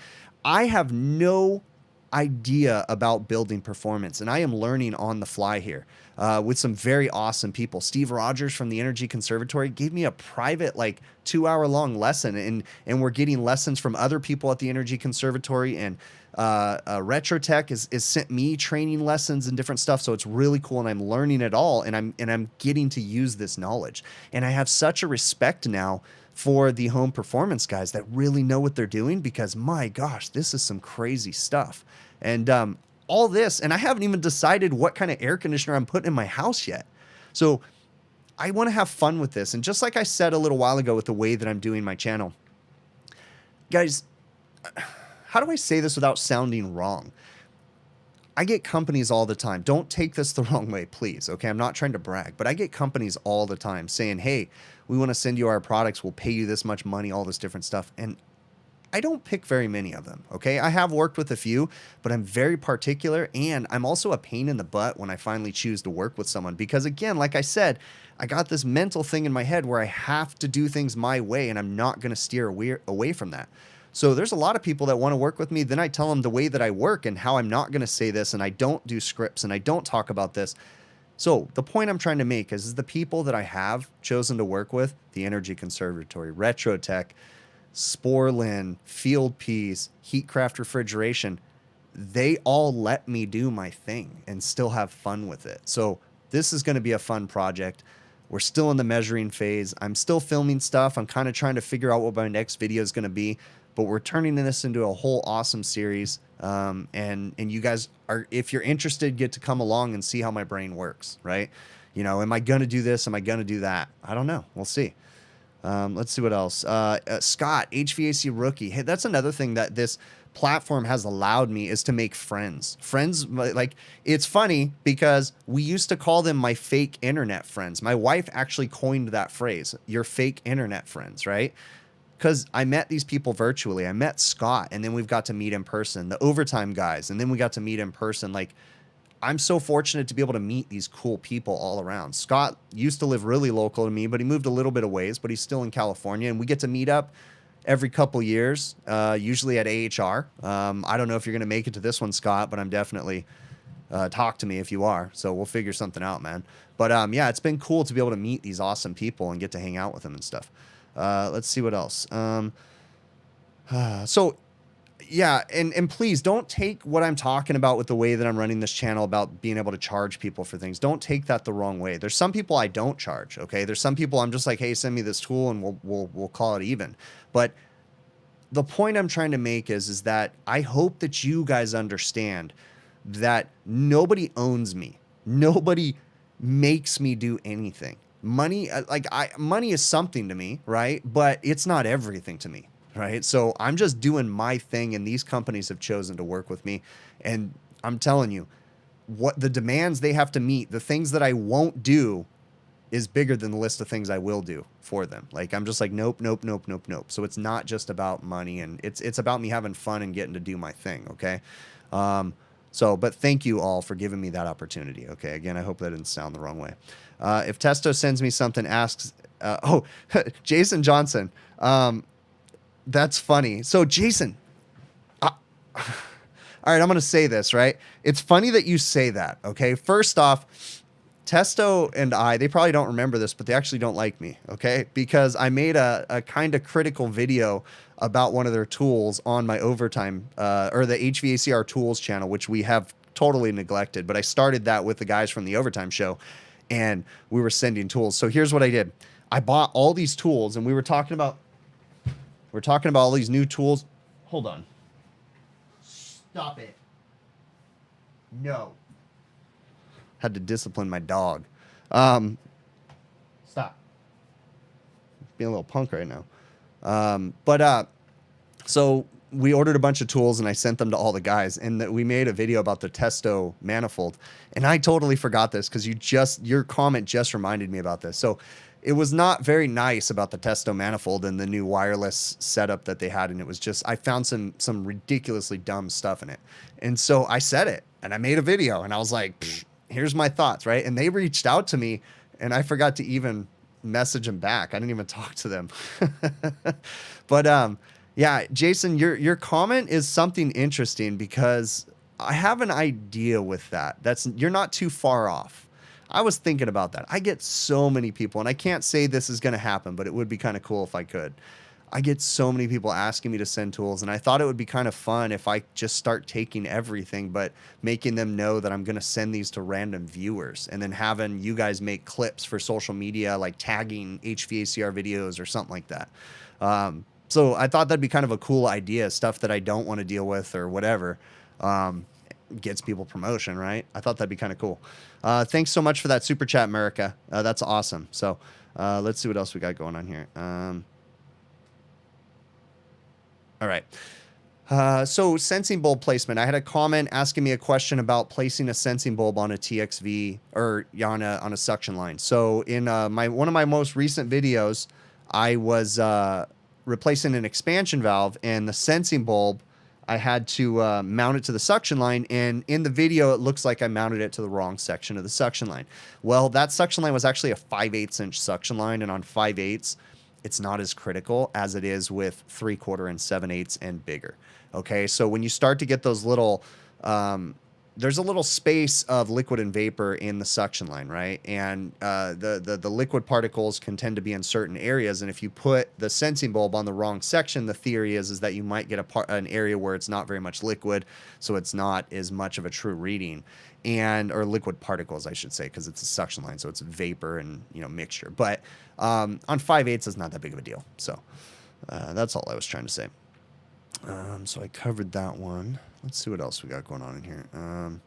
I have no idea about building performance, and I am learning on the fly here with some very awesome people. Steve Rogers from the Energy Conservatory gave me a private 2-hour-long lesson, and we're getting lessons from other people at the Energy Conservatory, and Retrotech is sent me training lessons and different stuff. So it's really cool, and I'm learning it all, and I'm getting to use this knowledge. And I have such a respect now for the home performance guys that really know what they're doing, because my gosh, this is some crazy stuff. And all this, and I haven't even decided what kind of air conditioner I'm putting in my house yet. So I want to have fun with this. And just like I said a little while ago with the way that I'm doing my channel, guys, how do I say this without sounding wrong? I get companies all the time. Don't take this the wrong way, please. Okay, I'm not trying to brag, but I get companies all the time saying, hey, we want to send you our products. We'll pay you this much money, all this different stuff. And I don't pick very many of them. Okay, I have worked with a few, but I'm very particular, and I'm also a pain in the butt when I finally choose to work with someone, because again, like I said, I got this mental thing in my head where I have to do things my way, and I'm not going to steer away from that. So there's a lot of people that want to work with me. Then I tell them the way that I work and how I'm not going to say this, and I don't do scripts, and I don't talk about this. So the point I'm trying to make is the people that I have chosen to work with, the Energy Conservatory, Retrotech, Sporlin, Field Piece, Heatcraft Refrigeration, they all let me do my thing and still have fun with it. So this is going to be a fun project. We're still in the measuring phase. I'm still filming stuff. I'm kind of trying to figure out what my next video is going to be, but we're turning this into a whole awesome series. And you guys are, if you're interested, get to come along and see how my brain works, right? You know, am I going to do this? Am I going to do that? I don't know. We'll see. Let's see what else. Scott, HVAC rookie. Hey, that's another thing that this platform has allowed me, is to make friends. Friends, like, it's funny because we used to call them my fake internet friends. My wife actually coined that phrase, your fake internet friends, right? Because I met these people virtually. I met Scott, and then we've got to meet in person. The Overtime guys, and then we got to meet in person. Like, I'm so fortunate to be able to meet these cool people all around. Scott used to live really local to me, but he moved a little bit of ways, but he's still in California, and we get to meet up every couple years, usually at AHR. I don't know if you're going to make it to this one, Scott, but I'm definitely, talk to me if you are. So we'll figure something out, man. But yeah, it's been cool to be able to meet these awesome people and get to hang out with them and stuff. Let's see what else. So yeah, and please don't take what I'm talking about with the way that I'm running this channel about being able to charge people for things. Don't take that the wrong way. There's some people I don't charge, okay? There's some people I'm just like, hey, send me this tool and we'll call it even. But the point I'm trying to make is that I hope that you guys understand that nobody owns me. Nobody makes me do anything. Money, money is something to me, right? But it's not everything to me. Right. So I'm just doing my thing, and these companies have chosen to work with me. And I'm telling you, what the demands they have to meet, the things that I won't do, is bigger than the list of things I will do for them. Like, I'm just like, nope, nope, nope, nope, nope. So it's not just about money, and it's about me having fun and getting to do my thing. Okay. But thank you all for giving me that opportunity. Okay. Again, I hope that didn't sound the wrong way. If Testo sends me something, asks, Jason Johnson, that's funny. So Jason, all right, I'm going to say this, right? It's funny that you say that, okay? First off, Testo and they probably don't remember this, but they actually don't like me, okay? Because I made a kind of critical video about one of their tools on my Overtime, or the HVACR tools channel, which we have totally neglected. But I started that with the guys from the Overtime show. and we were sending tools. So here's what I did. I bought all these tools, and we're talking about all these new tools. Hold on. Stop it. No. Had to discipline my dog. Stop. Being a little punk right now. So we ordered a bunch of tools, and I sent them to all the guys, and we made a video about the Testo manifold. And I totally forgot this because your comment just reminded me about this. So it was not very nice about the Testo manifold and the new wireless setup that they had. And it was just, I found some ridiculously dumb stuff in it. And so I said it, and I made a video, and I was like, here's my thoughts, right? And they reached out to me, and I forgot to even message them back. I didn't even talk to them. But yeah, Jason, your comment is something interesting because I have an idea with that. You're not too far off. I was thinking about that. I get so many people, and I can't say this is going to happen, but it would be kind of cool if I could. I get so many people asking me to send tools, and I thought it would be kind of fun if I just start taking everything, but making them know that I'm going to send these to random viewers, and then having you guys make clips for social media, like tagging HVACR videos or something like that. So I thought that'd be kind of a cool idea, stuff that I don't want to deal with or whatever. Gets people promotion, right? I thought that'd be kind of cool. Thanks so much for that super chat, America. That's awesome. So let's see what else we got going on here. All right. So sensing bulb placement. I had a comment asking me a question about placing a sensing bulb on a TXV or on a suction line. So in one of my most recent videos, I was replacing an expansion valve, and the sensing bulb, I had to mount it to the suction line, and in the video, it looks like I mounted it to the wrong section of the suction line. Well, that suction line was actually a 5/8 inch suction line, and on 5/8, it's not as critical as it is with 3/4 and 7/8 and bigger. Okay, so when you start to get those little, there's a little space of liquid and vapor in the suction line, right? And the liquid particles can tend to be in certain areas. And if you put the sensing bulb on the wrong section, the theory is that you might get an area where it's not very much liquid, so it's not as much of a true reading, or liquid particles, I should say, because it's a suction line, so it's vapor and mixture. But on 5/8, it's not that big of a deal. So that's all I was trying to say. So I covered that one. Let's see what else we got going on in here.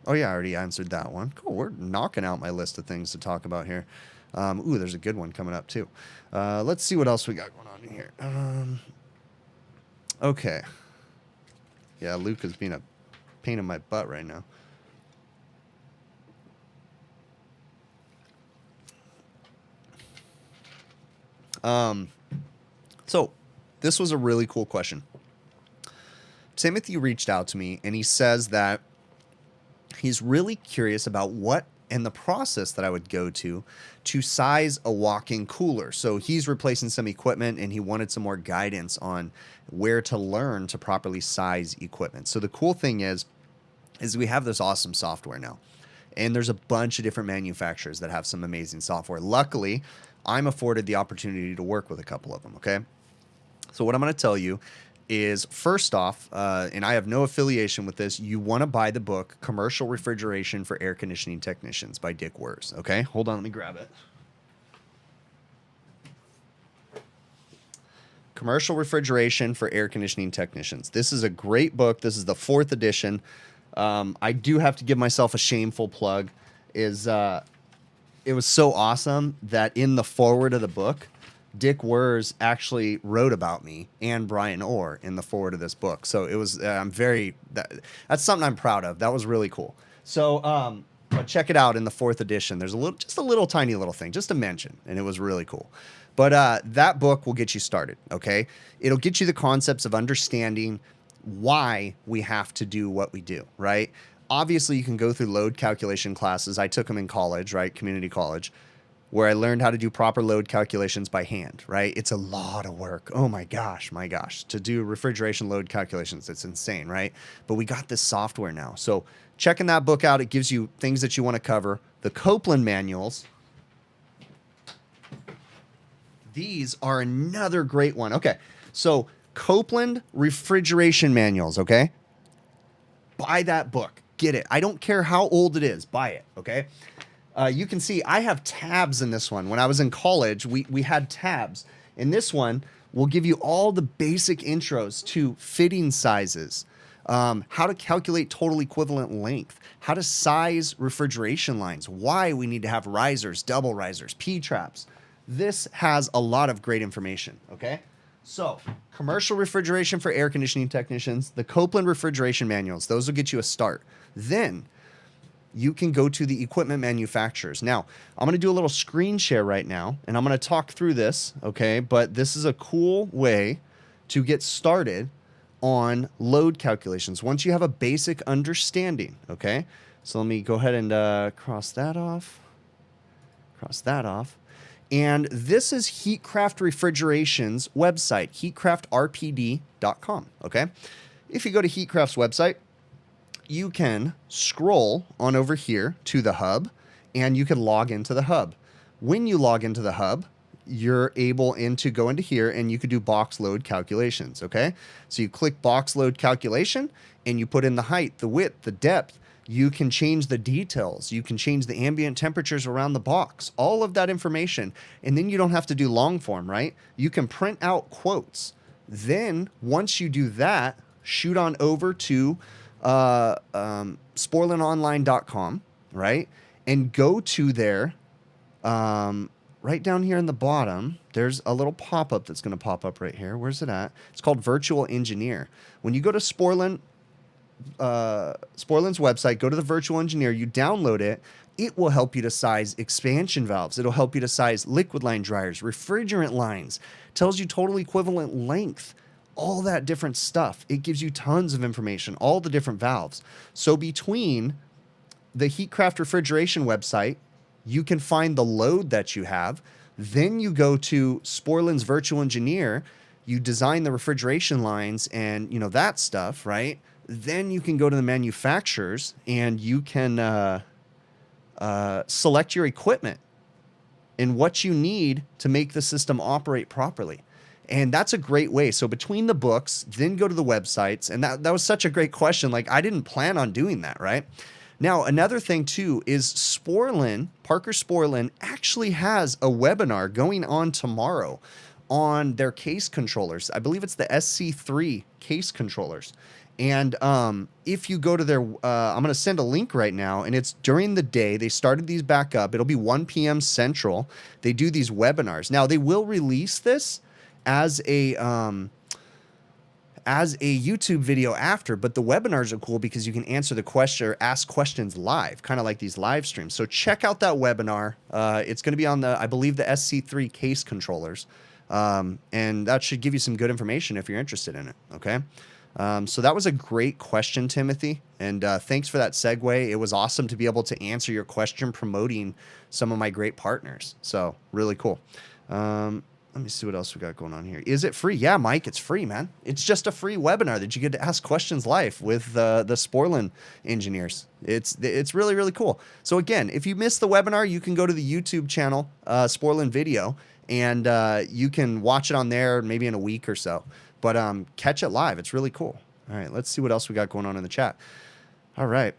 Oh yeah, I already answered that one. Cool, we're knocking out my list of things to talk about here. Ooh, there's a good one coming up too. Let's see what else we got going on in here. Okay. Yeah, Luke is being a pain in my butt right now. So this was a really cool question. Timothy reached out to me, and he says that he's really curious about what and the process that I would go to size a walk-in cooler. So he's replacing some equipment, and he wanted some more guidance on where to learn to properly size equipment. So the cool thing is we have this awesome software now, and there's a bunch of different manufacturers that have some amazing software. Luckily, I'm afforded the opportunity to work with a couple of them, okay? So what I'm going to tell you is, first off, and I have no affiliation with this, you want to buy the book Commercial Refrigeration for Air Conditioning Technicians by Dick Wurz. Okay, hold on, let me grab it. Commercial Refrigeration for Air Conditioning Technicians. This is a great book. This is the 4th edition. I do have to give myself a shameful plug. It was so awesome that in the foreword of the book, Dick Wurz actually wrote about me and Brian Orr in the foreword of this book. So it was, that's something I'm proud of. That was really cool. So check it out in the 4th edition. There's just a little tiny little thing, just to mention, and it was really cool. But that book will get you started, okay? It'll get you the concepts of understanding why we have to do what we do, right? Obviously, you can go through load calculation classes. I took them in college, right? Community college, where I learned how to do proper load calculations by hand, right? It's a lot of work. Oh my gosh. To do refrigeration load calculations, it's insane, right? But we got this software now. So checking that book out, it gives you things that you want to cover. The Copeland manuals. These are another great one. Okay, so Copeland refrigeration manuals, okay? Buy that book. Get it. I don't care how old it is. Buy it, okay? You can see I have tabs in this one. When I was in college, we had tabs. In this one, we'll give you all the basic intros to fitting sizes, how to calculate total equivalent length, how to size refrigeration lines, why we need to have risers, double risers, P-traps. This has a lot of great information, okay? So, commercial refrigeration for air conditioning technicians, the Copeland refrigeration manuals, those will get you a start. Then, you can go to the equipment manufacturers. Now, I'm going to do a little screen share right now, and I'm going to talk through this, okay? But this is a cool way to get started on load calculations once you have a basic understanding, okay? So let me go ahead and cross that off. Cross that off. And this is Heatcraft Refrigeration's website, heatcraftrpd.com, okay? If you go to Heatcraft's website, you can scroll on over here to the hub, and you can log into the hub. When you log into the hub, you're able to go into here, and you could do box load calculations, okay? So you click box load calculation, and you put in the height, the width, the depth. You can change the details. You can change the ambient temperatures around the box, all of that information. And then you don't have to do long form, right? You can print out quotes. Then once you do that, shoot on over to sporlanonline.com, right? And go to there, right down here in the bottom, there's a little pop-up that's going to pop up right here. Where's it at? It's called Virtual Engineer. When you go to Sporlan's website, go to the Virtual Engineer, you download it, it will help you to size expansion valves. It'll help you to size liquid line dryers, refrigerant lines, tells you total equivalent length, all that different stuff. It gives you tons of information, all the different valves. So between the Heatcraft Refrigeration website, you can find the load that you have. Then you go to Sporlan's Virtual Engineer, you design the refrigeration lines and, you know, that stuff, right? Then you can go to the manufacturers and you can select your equipment and what you need to make the system operate properly. And that's a great way. So between the books, then go to the websites. And that was such a great question. Like, I didn't plan on doing that, right? Now, another thing too is Sporlan, Parker Sporlan, actually has a webinar going on tomorrow on their case controllers. I believe it's the SC3 case controllers. And if you go to their, I'm going to send a link right now, and it's during the day. They started these back up. It'll be 1 p.m. Central. They do these webinars. Now, they will release this as a YouTube video after, but the webinars are cool because you can answer the question or ask questions live, kind of like these live streams. So check out that webinar. It's going to be on the, I believe, the SC3 case controllers. And that should give you some good information if you're interested in it. Okay. So that was a great question, Timothy. And thanks for that segue. It was awesome to be able to answer your question promoting some of my great partners. So really cool. Let me see what else we got going on here. Is it free? Yeah, Mike, it's free, man. It's just a free webinar that you get to ask questions live with the Sporlan engineers. It's really, really cool. So again, if you missed the webinar, you can go to the YouTube channel, Sporlan Video, and you can watch it on there maybe in a week or so. But catch it live. It's really cool. All right, let's see what else we got going on in the chat. All right.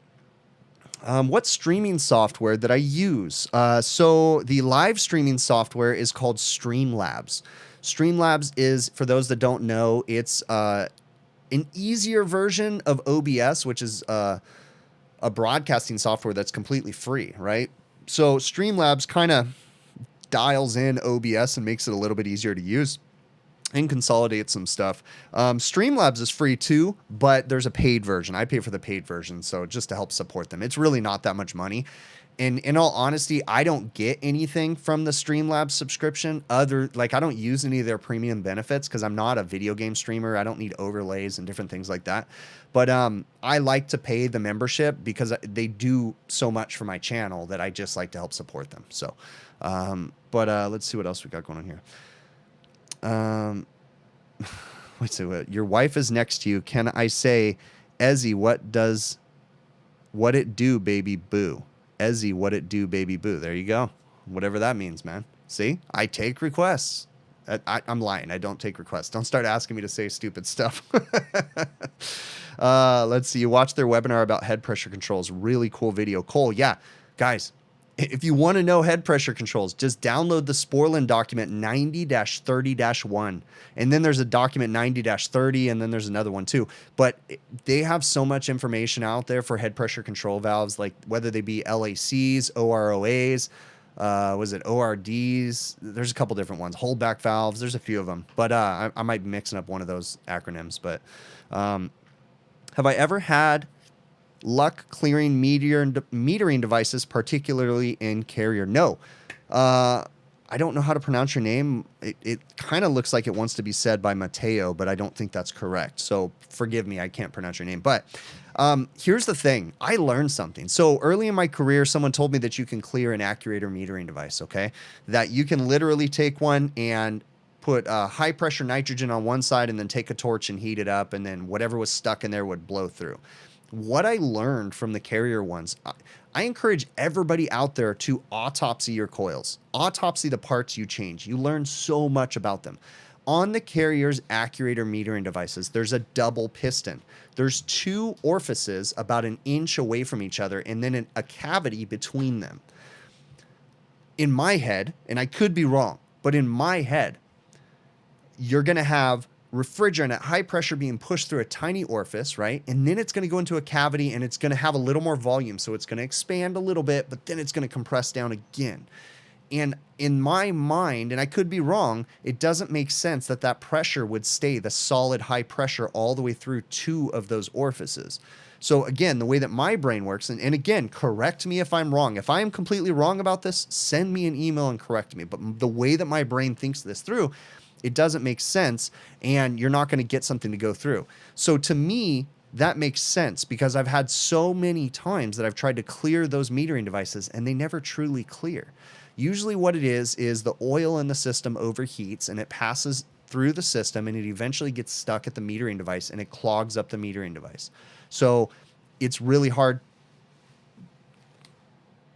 What streaming software that I use? So the live streaming software is called Streamlabs. Streamlabs is, for those that don't know, it's an easier version of OBS, which is a broadcasting software that's completely free, right? So Streamlabs kind of dials in OBS and makes it a little bit easier to use and consolidate some stuff. Streamlabs is free too, but there's a paid version. I pay for the paid version, so just to help support them. It's really not that much money. And in all honesty, I don't get anything from the Streamlabs subscription I don't use any of their premium benefits because I'm not a video game streamer. I don't need overlays and different things like that. But I like to pay the membership because they do so much for my channel that I just like to help support them. So, let's see what else we got going on here. Wait, so your wife is next to you. Can I say, Ezzy, what it do, baby boo? Ezzy, what it do, baby boo? There you go. Whatever that means, man. See, I take requests. I'm lying. I don't take requests. Don't start asking me to say stupid stuff. Let's see. You watch their webinar about head pressure controls. Really cool video. Cole, yeah, guys, If you want to know head pressure controls, just download the Sporlan document 90-30-1. And then there's a document 90-30, and then there's another one too. But they have so much information out there for head pressure control valves, like whether they be LACs, OROAs, was it ORDs? There's a couple different ones. Holdback valves, there's a few of them. But I might be mixing up one of those acronyms. But have I ever had luck clearing metering devices, particularly in Carrier? No. I don't know how to pronounce your name. It kind of looks like it wants to be said by Mateo, but I don't think that's correct. So forgive me, I can't pronounce your name. But here's the thing. I learned something. So early in my career, someone told me that you can clear an actuator metering device, okay? That you can literally take one and put high pressure nitrogen on one side and then take a torch and heat it up, and then whatever was stuck in there would blow through. What I learned from the Carrier ones, I encourage everybody out there to autopsy your coils. Autopsy the parts you change. You learn so much about them. On the Carrier's actuator metering devices, there's a double piston. There's two orifices about an inch away from each other, and then a cavity between them. In my head, and I could be wrong, but in my head, you're going to have refrigerant at high pressure being pushed through a tiny orifice, right? And then it's going to go into a cavity, and it's going to have a little more volume. So it's going to expand a little bit, but then it's going to compress down again. And in my mind, and I could be wrong, it doesn't make sense that that pressure would stay the solid high pressure all the way through two of those orifices. So again, the way that my brain works, and again, correct me if I'm wrong. If I am completely wrong about this, send me an email and correct me. But the way that my brain thinks this through, it doesn't make sense, and you're not going to get something to go through. So to me, that makes sense, because I've had so many times that I've tried to clear those metering devices, and they never truly clear. Usually what it is the oil in the system overheats, and it passes through the system, and it eventually gets stuck at the metering device, and it clogs up the metering device. So it's really hard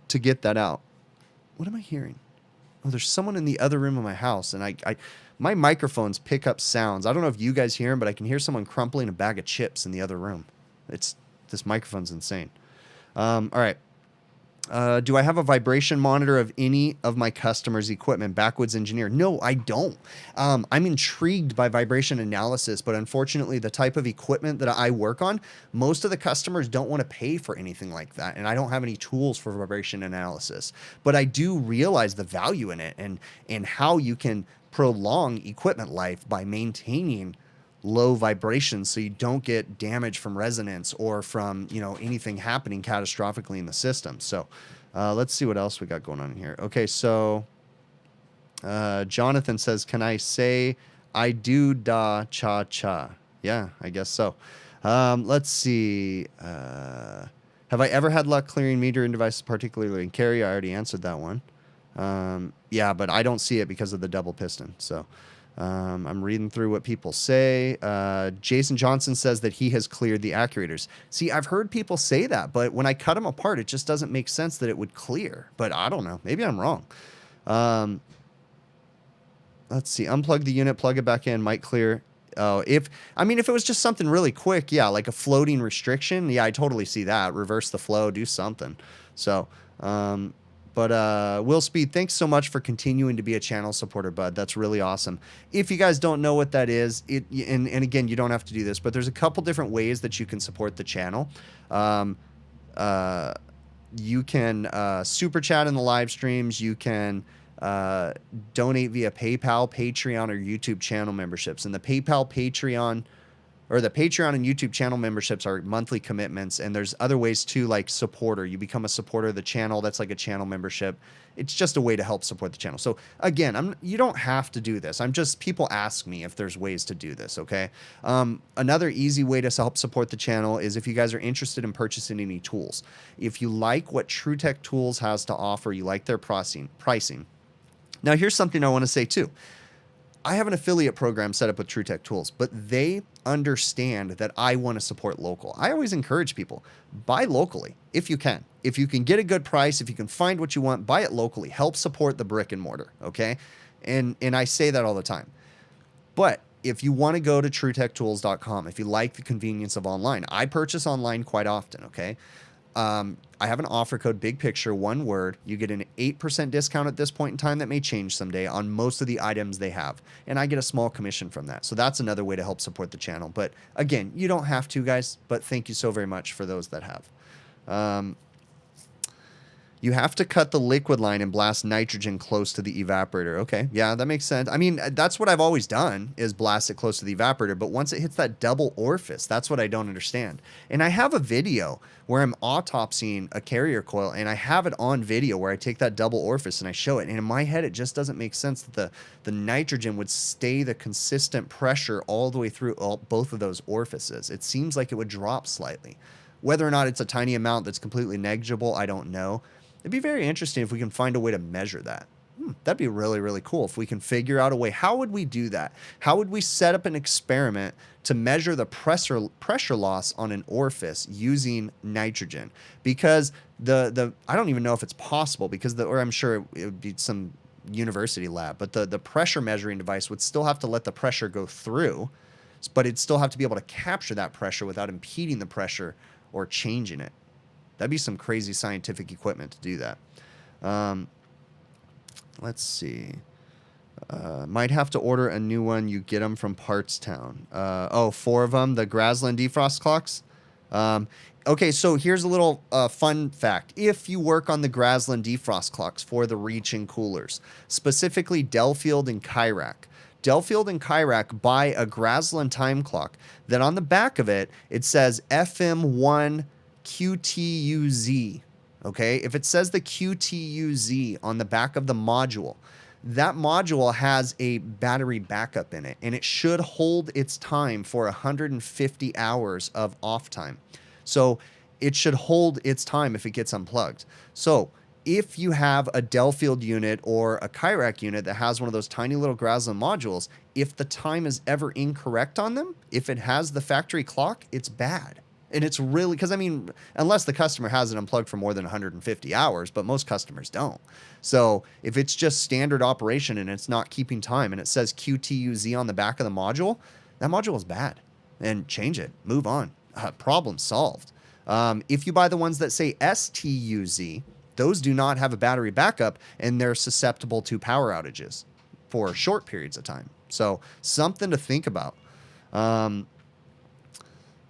to get that out. What am I hearing? Oh, there's someone in the other room of my house, and my microphones pick up sounds. I don't know if you guys hear them, but I can hear someone crumpling a bag of chips in the other room. This microphone's insane. All right. Do I have a vibration monitor of any of my customers' equipment? Backwoods engineer. No, I don't. I'm intrigued by vibration analysis, but unfortunately, the type of equipment that I work on, most of the customers don't want to pay for anything like that, and I don't have any tools for vibration analysis. But I do realize the value in it, and how you can prolong equipment life by maintaining low vibrations so you don't get damage from resonance or from, anything happening catastrophically in the system. So let's see what else we got going on in here. Okay, so Jonathan says, can I say I do da cha cha? Yeah, I guess so. Let's see. Have I ever had luck clearing metering devices, particularly in Carrier? I already answered that one. Yeah, but I don't see it because of the double piston. So I'm reading through what people say. Jason Johnson says that he has cleared the actuators. See, I've heard people say that, but when I cut them apart, it just doesn't make sense that it would clear. But I don't know. Maybe I'm wrong. Let's see. Unplug the unit, plug it back in, might clear. Oh, if it was just something really quick, yeah, like a floating restriction, yeah, I totally see that. Reverse the flow, do something. So, but Will Speed, thanks so much for continuing to be a channel supporter, bud. That's really awesome. If you guys don't know what that is, and again, you don't have to do this, but there's a couple different ways that you can support the channel. You can super chat in the live streams. You can donate via PayPal, Patreon, or YouTube channel memberships. And the PayPal, Patreon, or the Patreon and YouTube channel memberships are monthly commitments. And there's other ways too, like supporter. You become a supporter of the channel. That's like a channel membership. It's just a way to help support the channel. So again, you don't have to do this. People ask me if there's ways to do this. Okay. Another easy way to help support the channel is if you guys are interested in purchasing any tools. If you like what TrueTech Tools has to offer, you like their pricing. Now, here's something I want to say too. I have an affiliate program set up with TrueTech Tools, but they understand that I want to support local. I always encourage people, buy locally if you can. If you can get a good price, if you can find what you want, buy it locally. Help support the brick and mortar, okay? And I say that all the time. But if you want to go to TrueTechTools.com, if you like the convenience of online, I purchase online quite often, okay? I have an offer code, big picture, one word. You get an 8% discount at this point in time. That may change someday on most of the items they have. And I get a small commission from that. So that's another way to help support the channel. But again, you don't have to, guys, but thank you so very much for those that have. You have to cut the liquid line and blast nitrogen close to the evaporator. Okay, yeah, that makes sense. I mean, that's what I've always done, is blast it close to the evaporator. But once it hits that double orifice, that's what I don't understand. And I have a video where I'm autopsying a carrier coil, and I have it on video where I take that double orifice and I show it. And in my head, it just doesn't make sense that the nitrogen would stay the consistent pressure all the way through both of those orifices. It seems like it would drop slightly. Whether or not it's a tiny amount that's completely negligible, I don't know. It'd be very interesting if we can find a way to measure that. That'd be really, really cool if we can figure out a way. How would we do that? How would we set up an experiment to measure the pressure loss on an orifice using nitrogen? Because I don't even know if it's possible, because or I'm sure it would be some university lab, but the pressure measuring device would still have to let the pressure go through, but it'd still have to be able to capture that pressure without impeding the pressure or changing it. That'd be some crazy scientific equipment to do that. Let's see. Might have to order a new one. You get them from Parts Town. 4 of them, the Graslin defrost clocks. Okay, so here's a little fun fact. If you work on the Graslin defrost clocks for the reach-in coolers, specifically Delfield and Hvacr buy a Graslin time clock that on the back of it, it says FM1 QTUZ. Okay, if it says the QTUZ on the back of the module, that module has a battery backup in it, and it should hold its time for 150 hours of off time. So it should hold its time if it gets unplugged. So if you have a Delfield unit or a Hvacr unit that has one of those tiny little Graslin modules, if the time is ever incorrect on them, if it has the factory clock, it's bad. And it's really, because I mean, unless the customer has it unplugged for more than 150 hours, but most customers don't. So if it's just standard operation and it's not keeping time and it says QTUZ on the back of the module, that module is bad. And change it, move on. Problem solved. If you buy the ones that say STUZ, those do not have a battery backup and they're susceptible to power outages for short periods of time. So something to think about.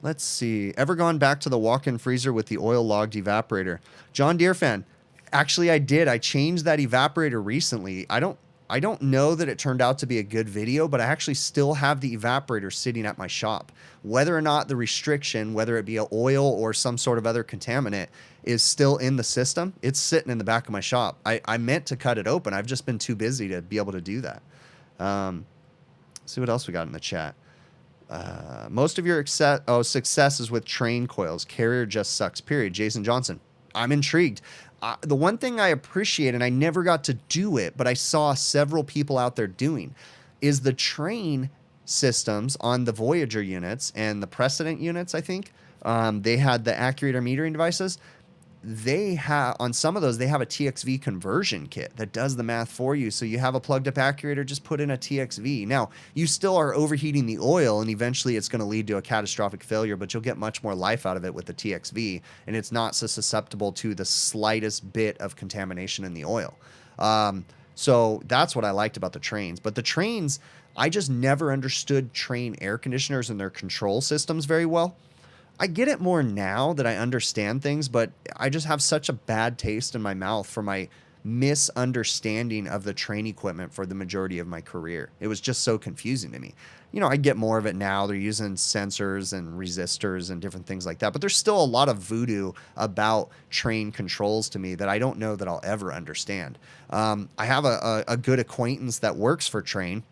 Let's see. Ever gone back to the walk-in freezer with the oil-logged evaporator? John Deere fan. Actually, I did. I changed that evaporator recently. I don't know that it turned out to be a good video, but I actually still have the evaporator sitting at my shop. Whether or not the restriction, whether it be an oil or some sort of other contaminant, is still in the system, it's sitting in the back of my shop. I meant to cut it open. I've just been too busy to be able to do that. See what else we got in the chat. Most of your success is with train coils. Carrier just sucks, period. Jason Johnson. I'm intrigued. The one thing I appreciate, and I never got to do it, but I saw several people out there doing, is the train systems on the Voyager units and the Precedent units, I think. They had the actuator metering devices. They have, on some of those, they have a TXV conversion kit that does the math for you. So you have a plugged up actuator, just put in a TXV. Now, you still are overheating the oil, and eventually it's going to lead to a catastrophic failure, but you'll get much more life out of it with the TXV, and it's not so susceptible to the slightest bit of contamination in the oil. So that's what I liked about the trains. But the trains, I just never understood train air conditioners and their control systems very well. I get it more now that I understand things, but I just have such a bad taste in my mouth for my misunderstanding of the train equipment for the majority of my career. It was just so confusing to me. You know, I get more of it now. They're using sensors and resistors and different things like that, but there's still a lot of voodoo about train controls to me that I don't know that I'll ever understand. I have a good acquaintance that works for train,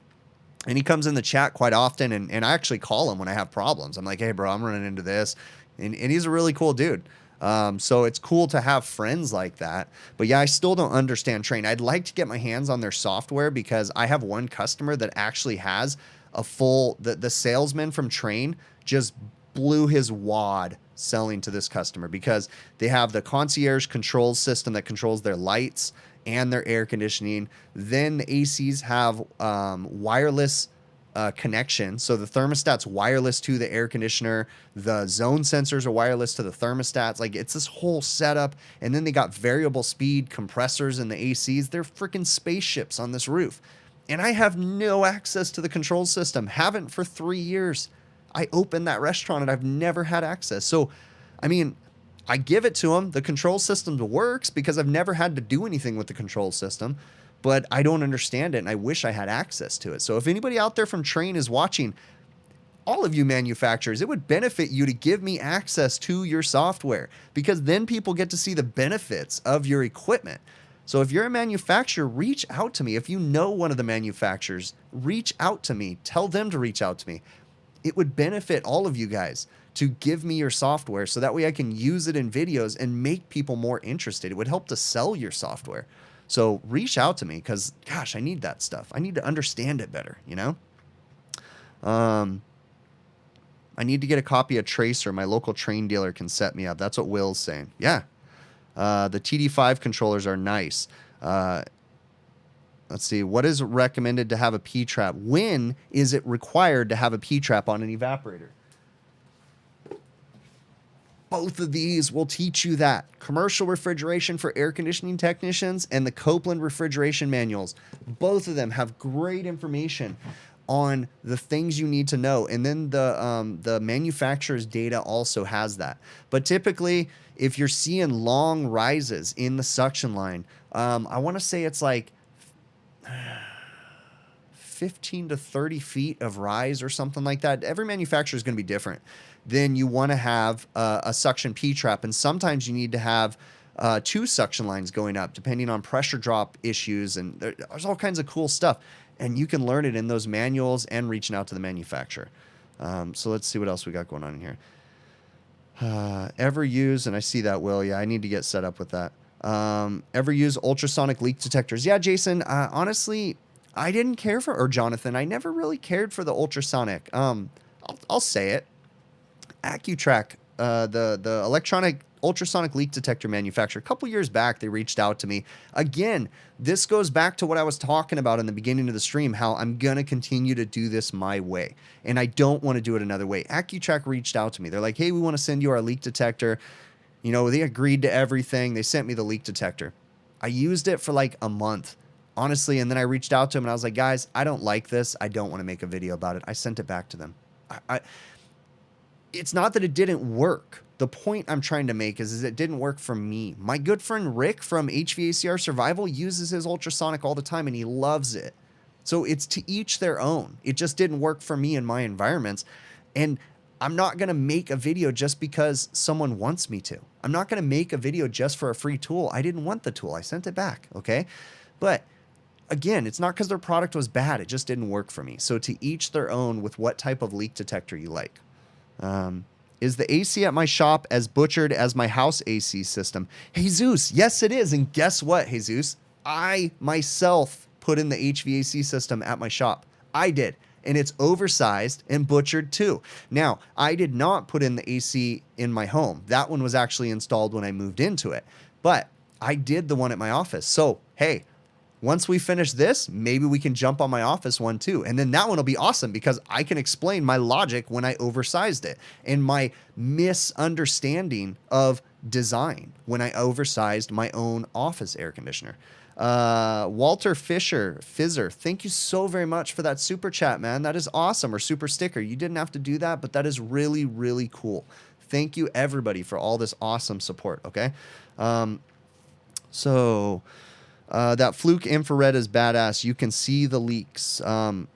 and he comes in the chat quite often, and I actually call him when I have problems. I'm like, hey, bro, I'm running into this. And he's a really cool dude. So it's cool to have friends like that. But yeah, I still don't understand train. I'd like to get my hands on their software, because I have one customer that actually has a full, the salesman from train just blew his wad selling to this customer, because they have the concierge control system that controls their lights and their air conditioning. Then the ACs have wireless connection. So the thermostat's wireless to the air conditioner. The zone sensors are wireless to the thermostats. Like, it's this whole setup. And then they got variable speed compressors in the ACs. They're freaking spaceships on this roof. And I have no access to the control system. Haven't for 3 years. I opened that restaurant and I've never had access. So, I mean, I give it to them. The control system works because I've never had to do anything with the control system, but I don't understand it and I wish I had access to it. So if anybody out there from Trane is watching, all of you manufacturers, it would benefit you to give me access to your software, because then people get to see the benefits of your equipment. So if you're a manufacturer, reach out to me. If you know one of the manufacturers, reach out to me. Tell them to reach out to me. It would benefit all of you guys to give me your software so that way I can use it in videos and make people more interested. It would help to sell your software. So reach out to me, because, gosh, I need that stuff. I need to understand it better, you know? I need to get a copy of Tracer. My local Trane dealer can set me up. That's what Will's saying. Yeah. The TD5 controllers are nice. Let's see. What is recommended to have a P-trap? When is it required to have a P-trap on an evaporator? Both of these will teach you that. Commercial refrigeration for air conditioning technicians and the Copeland refrigeration manuals. Both of them have great information on the things you need to know. And then the manufacturer's data also has that. But typically, if you're seeing long rises in the suction line, I want to say it's like 15 to 30 feet of rise or something like that. Every manufacturer is going to be different. Then you want to have a suction P-trap. And sometimes you need to have 2 suction lines going up, depending on pressure drop issues. And there's all kinds of cool stuff. And you can learn it in those manuals and reaching out to the manufacturer. So let's see what else we got going on in here. Ever use, and I see that, Will. Yeah, I need to get set up with that. Ever use ultrasonic leak detectors? Yeah, Jason, honestly, I didn't care for, or Jonathan, I never really cared for the ultrasonic. I'll say it. Accutrack, the electronic ultrasonic leak detector manufacturer, a couple years back, they reached out to me. Again, this goes back to what I was talking about in the beginning of the stream, how I'm going to continue to do this my way. And I don't want to do it another way. Accutrack reached out to me. They're like, hey, we want to send you our leak detector. You know, they agreed to everything. They sent me the leak detector. I used it for like a month, honestly. And then I reached out to them and I was like, guys, I don't like this. I don't want to make a video about it. I sent it back to them. It's not that it didn't work. The point I'm trying to make is it didn't work for me. My good friend Rick from HVACR Survival uses his ultrasonic all the time and he loves it. So it's to each their own. It just didn't work for me in my environments. And I'm not going to make a video just because someone wants me to. I'm not going to make a video just for a free tool. I didn't want the tool. I sent it back. Okay. But again, it's not because their product was bad. It just didn't work for me. So to each their own with what type of leak detector you like. Is the AC at my shop as butchered as my house AC system? Jesus, yes it is. And guess what, Jesus? I myself put in the HVAC system at my shop. I did. And it's oversized and butchered too. Now, I did not put in the AC in my home. That one was actually installed when I moved into it. But I did the one at my office. So, hey, once we finish this, maybe we can jump on my office one too. And then that one will be awesome because I can explain my logic when I oversized it and my misunderstanding of design when I oversized my own office air conditioner. Walter Fizzer, thank you so very much for that super chat, man. That is awesome. Or super sticker. You didn't have to do that, but that is really, really cool. Thank you everybody for all this awesome support. Okay. That Fluke infrared is badass. You can see the leaks. The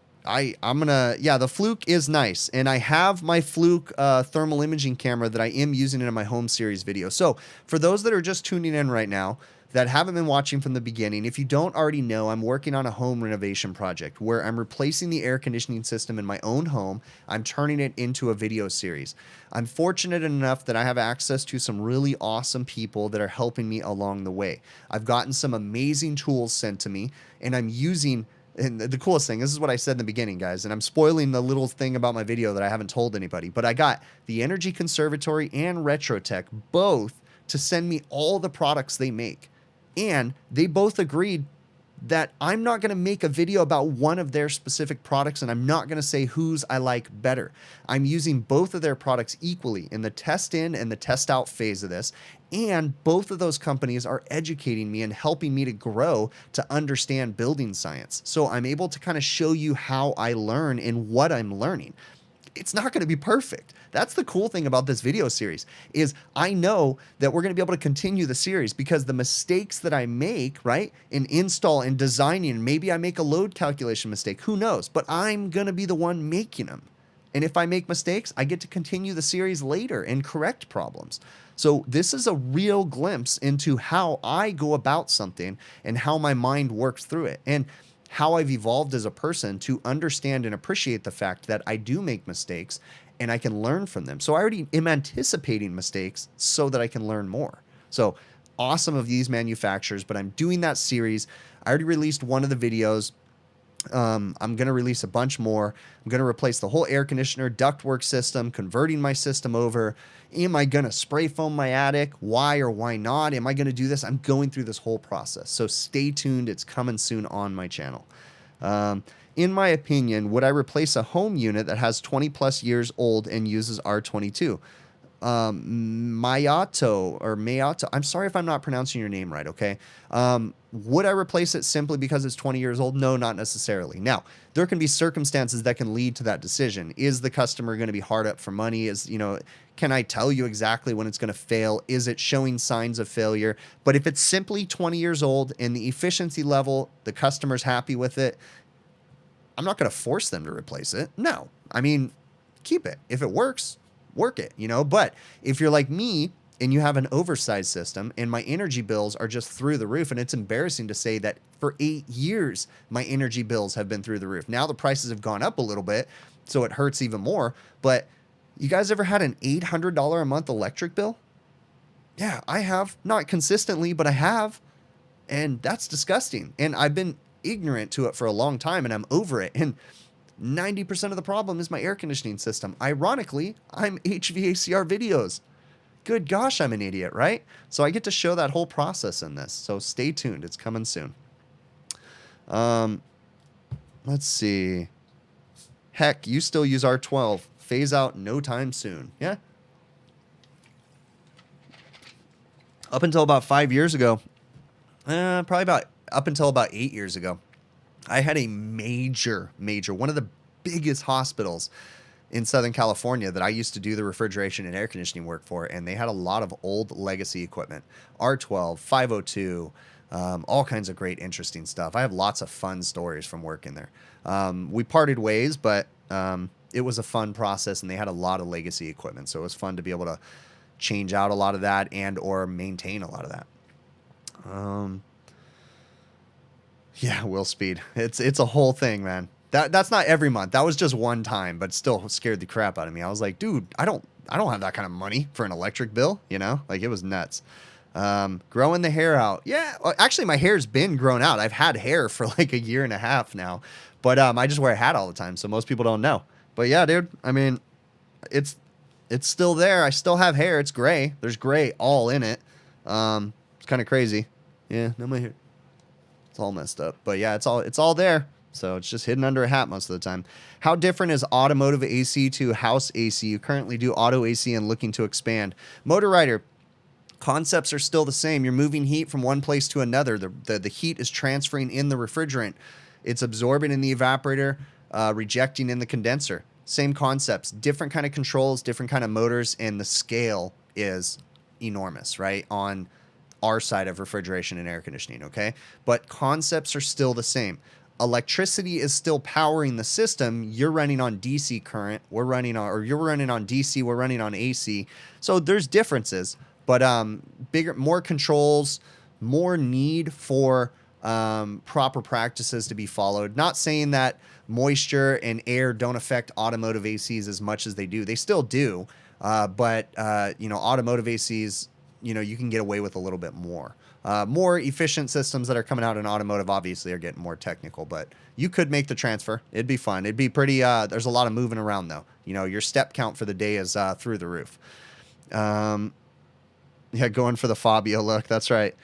Fluke is nice. And I have my Fluke thermal imaging camera that I am using in my home series video. So for those that are just tuning in right now, that haven't been watching from the beginning, if you don't already know, I'm working on a home renovation project where I'm replacing the air conditioning system in my own home. I'm turning it into a video series. I'm fortunate enough that I have access to some really awesome people that are helping me along the way. I've gotten some amazing tools sent to me, and I'm using, and the coolest thing, this is what I said in the beginning, guys, and I'm spoiling the little thing about my video that I haven't told anybody, but I got the Energy Conservatory and Retrotech both to send me all the products they make. And they both agreed that I'm not going to make a video about one of their specific products, and I'm not going to say whose I like better. I'm using both of their products equally in the test in and the test out phase of this. And both of those companies are educating me and helping me to grow to understand building science. So I'm able to kind of show you how I learn and what I'm learning. It's not going to be perfect. That's the cool thing about this video series is I know that we're going to be able to continue the series because the mistakes that I make, right, in install and designing, maybe I make a load calculation mistake, who knows, but I'm going to be the one making them. And if I make mistakes, I get to continue the series later and correct problems. So this is a real glimpse into how I go about something and how my mind works through it. And how I've evolved as a person to understand and appreciate the fact that I do make mistakes and I can learn from them. So I already am anticipating mistakes so that I can learn more. So awesome of these manufacturers, but I'm doing that series. I already released one of the videos. I'm going to release a bunch more. I'm going to replace the whole air conditioner, ductwork system, converting my system over. Am I going to spray foam my attic? Why or why not? Am I going to do this? I'm going through this whole process. So stay tuned. It's coming soon on my channel. In my opinion, would I replace a home unit that has 20 plus years old and uses R22? Mayato, I'm sorry if I'm not pronouncing your name right, okay? Would I replace it simply because it's 20 years old? No, not necessarily. Now, there can be circumstances that can lead to that decision. Is the customer going to be hard up for money? Can I tell you exactly when it's going to fail? Is it showing signs of failure? But if it's simply 20 years old and the efficiency level, the customer's happy with it, I'm not going to force them to replace it. No, I mean, keep it. If it works, work it, but if you're like me and you have an oversized system and my energy bills are just through the roof, and it's embarrassing to say that for 8 years, my energy bills have been through the roof. Now the prices have gone up a little bit, so it hurts even more. But you guys ever had an $800 a month electric bill? Yeah, I have. Not consistently, but I have. And that's disgusting. And I've been ignorant to it for a long time and I'm over it. And 90% of the problem is my air conditioning system. Ironically, I'm HVACR videos. Good gosh, I'm an idiot, right? So I get to show that whole process in this. So stay tuned. It's coming soon. Let's see. Heck, you still use R12. Phase out no time soon. Yeah. Up until about 5 years ago, up until about 8 years ago, I had a major, one of the biggest hospitals in Southern California that I used to do the refrigeration and air conditioning work for, and they had a lot of old legacy equipment, R12, 502, all kinds of great, interesting stuff. I have lots of fun stories from working there. We parted ways, but it was a fun process, and they had a lot of legacy equipment, so it was fun to be able to change out a lot of that and or maintain a lot of that. Yeah, will speed. It's a whole thing, man. That's not every month. That was just one time, but still scared the crap out of me. I was like, dude, I don't have that kind of money for an electric bill, Like it was nuts. Growing the hair out. Yeah, well, actually my hair's been grown out. I've had hair for like a year and a half now, but I just wear a hat all the time, so most people don't know. But yeah, dude, I mean, it's still there. I still have hair. It's gray. There's gray all in it. It's kind of crazy. Yeah, no my hair. It's all messed up. But yeah, it's all there. So it's just hidden under a hat most of the time. How different is automotive AC to house AC? You currently do auto AC and looking to expand. Motor Rider, concepts are still the same. You're moving heat from one place to another. The heat is transferring in the refrigerant. It's absorbing in the evaporator, rejecting in the condenser. Same concepts, different kind of controls, different kind of motors, and the scale is enormous, right? On our side of refrigeration and air conditioning, okay? But concepts are still the same. Electricity is still powering the system. You're running on DC current. You're running on DC. We're running on AC. So there's differences, but more controls, more need for proper practices to be followed. Not saying that moisture and air don't affect automotive ACs as much as they do. They still do, but automotive ACs, you can get away with a little bit more. More efficient systems that are coming out in automotive obviously are getting more technical, but you could make the transfer. It'd be fun. It'd be pretty, there's a lot of moving around though. Your step count for the day is through the roof. Yeah, going for the Fabio look. That's right.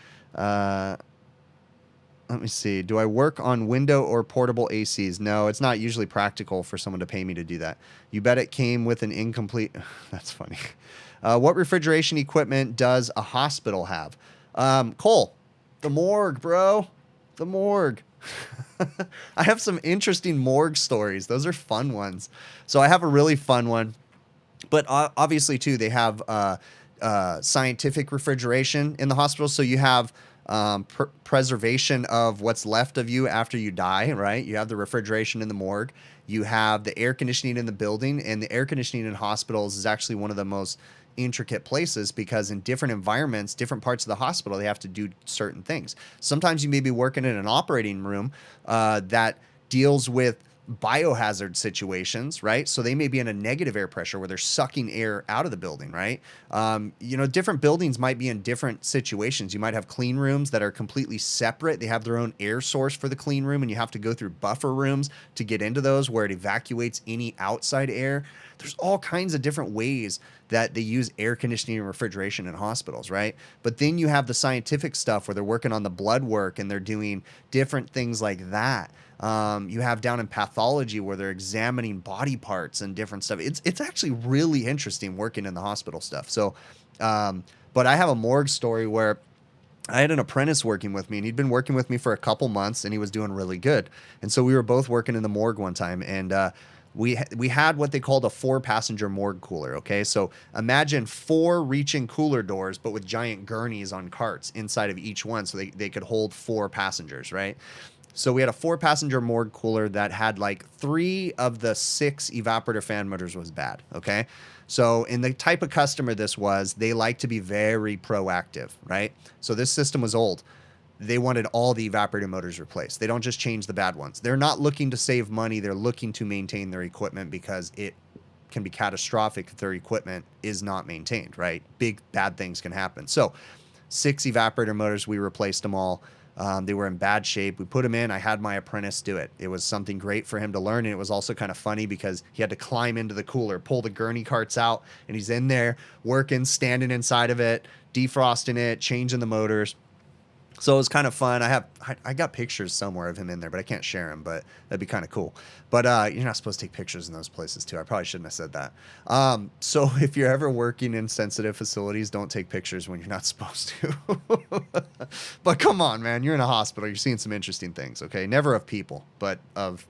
Let me see. Do I work on window or portable ACs? No, it's not usually practical for someone to pay me to do that. You bet it came with an incomplete. That's funny. What refrigeration equipment does a hospital have? Cole, the morgue, bro. The morgue. I have some interesting morgue stories. Those are fun ones. So I have a really fun one. But obviously, too, they have scientific refrigeration in the hospital. So you have preservation of what's left of you after you die, right? You have the refrigeration in the morgue. You have the air conditioning in the building. And the air conditioning in hospitals is actually one of the most intricate places because in different environments, different parts of the hospital, they have to do certain things. Sometimes you may be working in an operating room that deals with biohazard situations, right? So they may be in a negative air pressure where they're sucking air out of the building, right? Different buildings might be in different situations. You might have clean rooms that are completely separate. They have their own air source for the clean room, and you have to go through buffer rooms to get into those where it evacuates any outside air. There's all kinds of different ways that they use air conditioning and refrigeration in hospitals, right? But then you have the scientific stuff where they're working on the blood work and they're doing different things like that. You have down in pathology where they're examining body parts and different stuff. It's actually really interesting working in the hospital stuff. So, but I have a morgue story where I had an apprentice working with me, and he'd been working with me for a couple months, and he was doing really good. And so we were both working in the morgue one time, and we had what they called a 4-passenger morgue cooler. Okay, so imagine 4 reaching cooler doors, but with giant gurneys on carts inside of each one, so they could hold 4 passengers, right? So we had a 4-passenger morgue cooler that had like 3 of the 6 evaporator fan motors was bad. Okay. So in the type of customer this was, they like to be very proactive, right? So this system was old. They wanted all the evaporator motors replaced. They don't just change the bad ones. They're not looking to save money. They're looking to maintain their equipment because it can be catastrophic if their equipment is not maintained, right? Big bad things can happen. So 6 evaporator motors, we replaced them all. They were in bad shape. We put them in. I had my apprentice do it. It was something great for him to learn. And it was also kind of funny because he had to climb into the cooler, pull the gurney carts out, and he's in there working, standing inside of it, defrosting it, changing the motors. So it was kind of fun. I got pictures somewhere of him in there, but I can't share them, but that'd be kind of cool. But you're not supposed to take pictures in those places too. I probably shouldn't have said that. So if you're ever working in sensitive facilities, don't take pictures when you're not supposed to. But come on, man, you're in a hospital. You're seeing some interesting things, okay? Never of people, but of...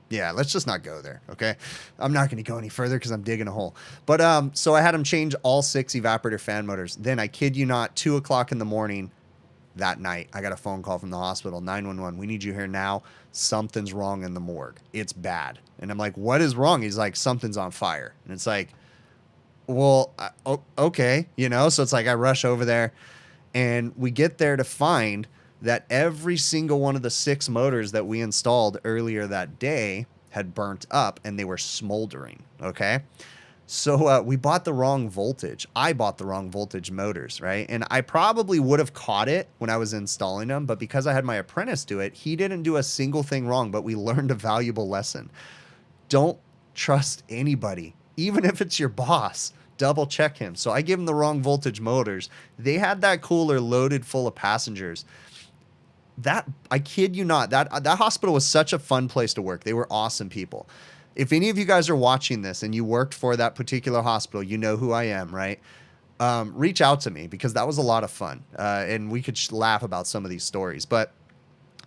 Yeah, let's just not go there, okay? I'm not going to go any further because I'm digging a hole. But so I had him change all 6 evaporator fan motors. Then I kid you not, 2 o'clock in the morning that night, I got a phone call from the hospital, 911. We need you here now. Something's wrong in the morgue. It's bad. And I'm like, what is wrong? He's like, something's on fire. And it's like, well, okay, So it's like I rush over there, and we get there to find that every single one of the 6 motors that we installed earlier that day had burnt up, and they were smoldering, okay? So we bought the wrong voltage. I bought the wrong voltage motors, right? And I probably would have caught it when I was installing them, but because I had my apprentice do it, he didn't do a single thing wrong, but we learned a valuable lesson. Don't trust anybody, even if it's your boss. Double check him. So I gave him the wrong voltage motors. They had that cooler loaded full of passengers. I kid you not, that hospital was such a fun place to work. They were awesome people. If any of you guys are watching this and you worked for that particular hospital, you know who I am, right? Reach out to me because that was a lot of fun. And we could laugh about some of these stories, but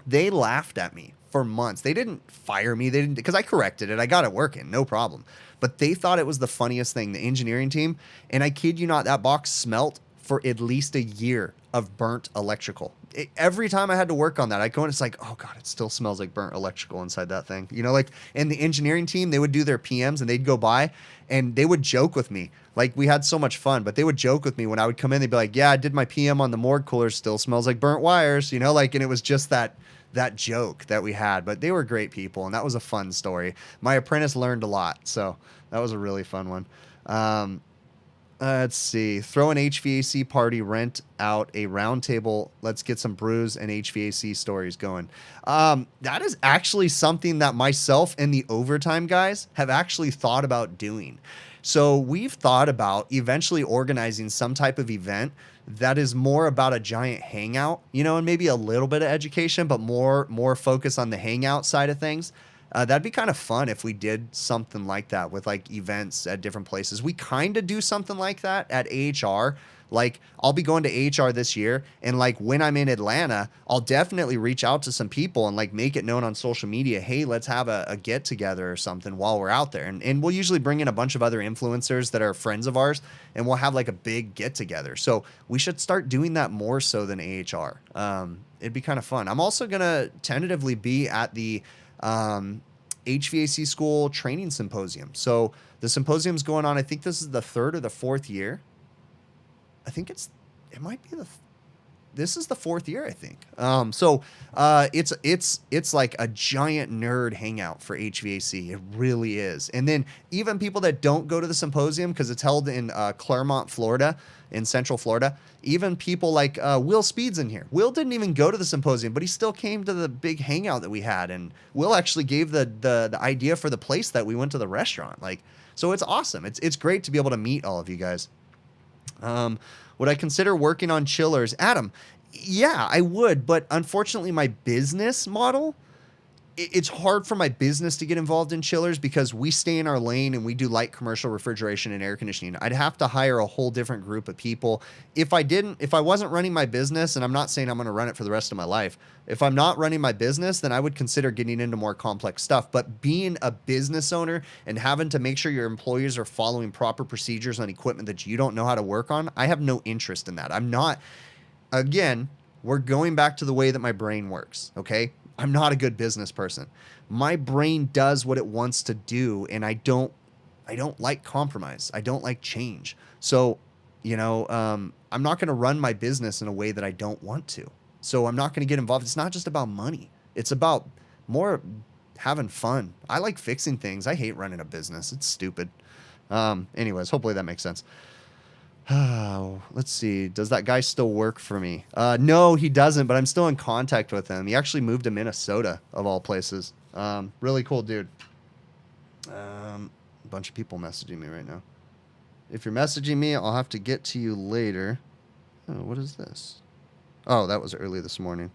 they laughed at me for months. They didn't fire me. They didn't, because I corrected it. I got it working, no problem. But they thought it was the funniest thing, the engineering team. And I kid you not, that box smelt for at least a year of burnt electrical. Every time I had to work on that, I go and it's like, oh God, it still smells like burnt electrical inside that thing. And the engineering team, they would do their PMs and they'd go by and they would joke with me. Like we had so much fun, but they would joke with me when I would come in. They'd be like, yeah, I did my PM on the morgue cooler. Still smells like burnt wires, and it was just that joke that we had, but they were great people. And that was a fun story. My apprentice learned a lot. So that was a really fun one. Let's see. Throw an HVAC party, rent out a round table. Let's get some brews and HVAC stories going. That is actually something that myself and the overtime guys have actually thought about doing. So we've thought about eventually organizing some type of event that is more about a giant hangout, you know, and maybe a little bit of education, but more focus on the hangout side of things. That'd be kind of fun if we did something like that with like events at different places. We kind of do something like that at AHR. Like I'll be going to AHR this year, and like when I'm in Atlanta, I'll definitely reach out to some people and like make it known on social media. Hey, let's have a get together or something while we're out there. And we'll usually bring in a bunch of other influencers that are friends of ours, and we'll have like a big get together. So we should start doing that more so than AHR. It'd be kind of fun. I'm also going to tentatively be at the HVAC school training symposium. So the symposium's going on. I think this is the 3rd or the 4th year. I think it might be this is the 4th year, I think. It's like a giant nerd hangout for HVAC. It really is. And then even people that don't go to the symposium, because it's held in Claremont, Florida, in Central Florida, even people like Will Speed's in here. Will didn't even go to the symposium, but he still came to the big hangout that we had. And Will actually gave the idea for the place that we went to the restaurant. Like, so it's awesome. It's great to be able to meet all of you guys. Would I consider working on chillers? Adam, yeah, I would, but unfortunately my business model, it's hard for my business to get involved in chillers because we stay in our lane and we do light commercial refrigeration and air conditioning. I'd have to hire a whole different group of people. If I wasn't running my business, and I'm not saying I'm going to run it for the rest of my life, if I'm not running my business, then I would consider getting into more complex stuff. But being a business owner and having to make sure your employees are following proper procedures on equipment that you don't know how to work on, I have no interest in that. I'm not, again, we're going back to the way that my brain works, okay? I'm not a good business person. My brain does what it wants to do, and I don't like compromise. I don't like change. So, you know, I'm not going to run my business in a way that I don't want to. So I'm not going to get involved. It's not just about money. It's about more having fun. I like fixing things. I hate running a business. It's stupid. Anyways, hopefully that makes sense. Let's see. Does that guy still work for me? No, he doesn't, but I'm still in contact with him. He actually moved to Minnesota, of all places. Really cool dude. A bunch of people messaging me right now. If you're messaging me, I'll have to get to you later. Oh, what is this? Oh, that was early this morning.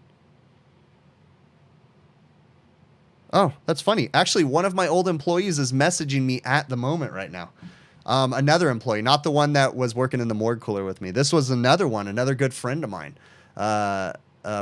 Oh, that's funny. Actually, one of my old employees is messaging me at the moment right now. Another employee, not the one that was working in the morgue cooler with me. This was another one, another good friend of mine.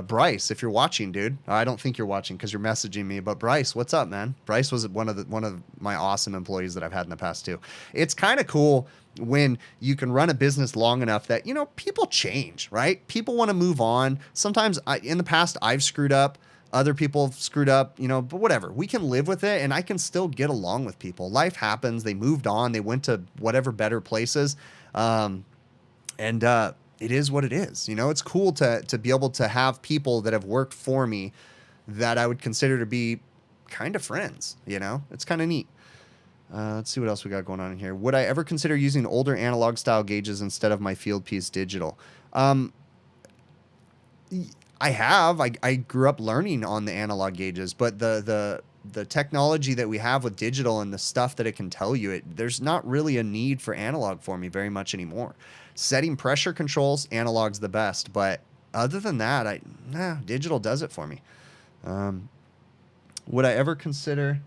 Bryce, if you're watching, dude. I don't think you're watching because you're messaging me, but Bryce, what's up, man? Bryce was one of my awesome employees that I've had in the past too. It's kind of cool when you can run a business long enough that, you know, people change, right? People want to move on. Sometimes in the past, I've screwed up. Other people have screwed up, you know, but whatever. We can live with it, and I can still get along with people. Life happens. They moved on. They went to whatever better places. It is what it is. You know, it's cool to be able to have people that have worked for me that I would consider to be kind of friends, you know? It's kind of neat. Let's see what else we got going on in here. Would I ever consider using older analog style gauges instead of my field piece digital? I have. I grew up learning on the analog gauges, but the technology that we have with digital and the stuff that it can tell you, there's not really a need for analog for me very much anymore. Setting pressure controls, analog's the best, but other than that, digital does it for me. Would I ever consider...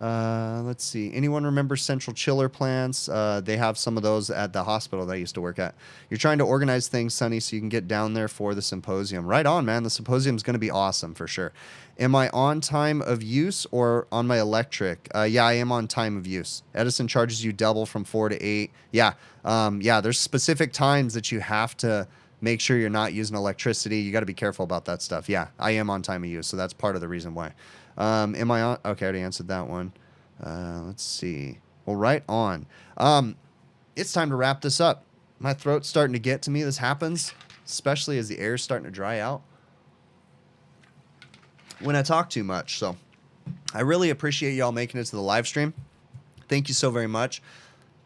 let's see. Anyone remember central chiller plants? They have some of those at the hospital that I used to work at. You're trying to organize things, Sonny, so you can get down there for the symposium. Right on, man. The symposium is going to be awesome for sure. Am I on time of use or on my electric? Yeah, I am on time of use. Edison charges you double from 4 to 8. Yeah. There's specific times that you have to make sure you're not using electricity. You got to be careful about that stuff. Yeah, I am on time of use, so that's part of the reason why. Am I on? Okay, I already answered that one. Let's see. Well, right on. It's time to wrap this up. My throat's starting to get to me. This happens, especially as the air's starting to dry out when I talk too much. So I really appreciate y'all making it to the live stream. Thank you so very much.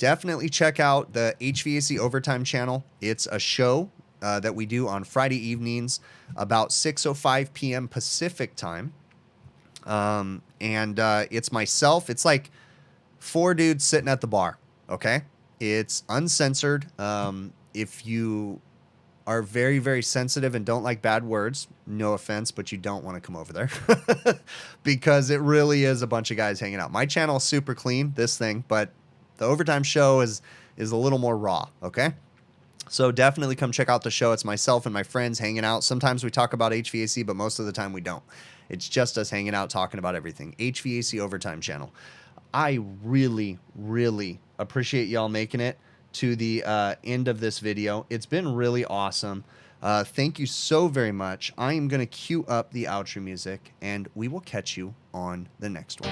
definitely check out the HVAC Overtime channel. It's a show that we do on Friday evenings about 6:05 p.m. Pacific time. It's myself. It's like 4 dudes sitting at the bar. Okay. It's uncensored. If you are very, very sensitive and don't like bad words, no offense, but you don't want to come over there because it really is a bunch of guys hanging out. My channel is super clean, this thing, but the Overtime show is a little more raw. Okay. So definitely come check out the show. It's myself and my friends hanging out. Sometimes we talk about HVAC, but most of the time we don't. It's just us hanging out, talking about everything. HVAC Overtime channel. I really, really appreciate y'all making it to the end of this video. It's been really awesome. Thank you so very much. I am going to cue up the outro music, and we will catch you on the next one.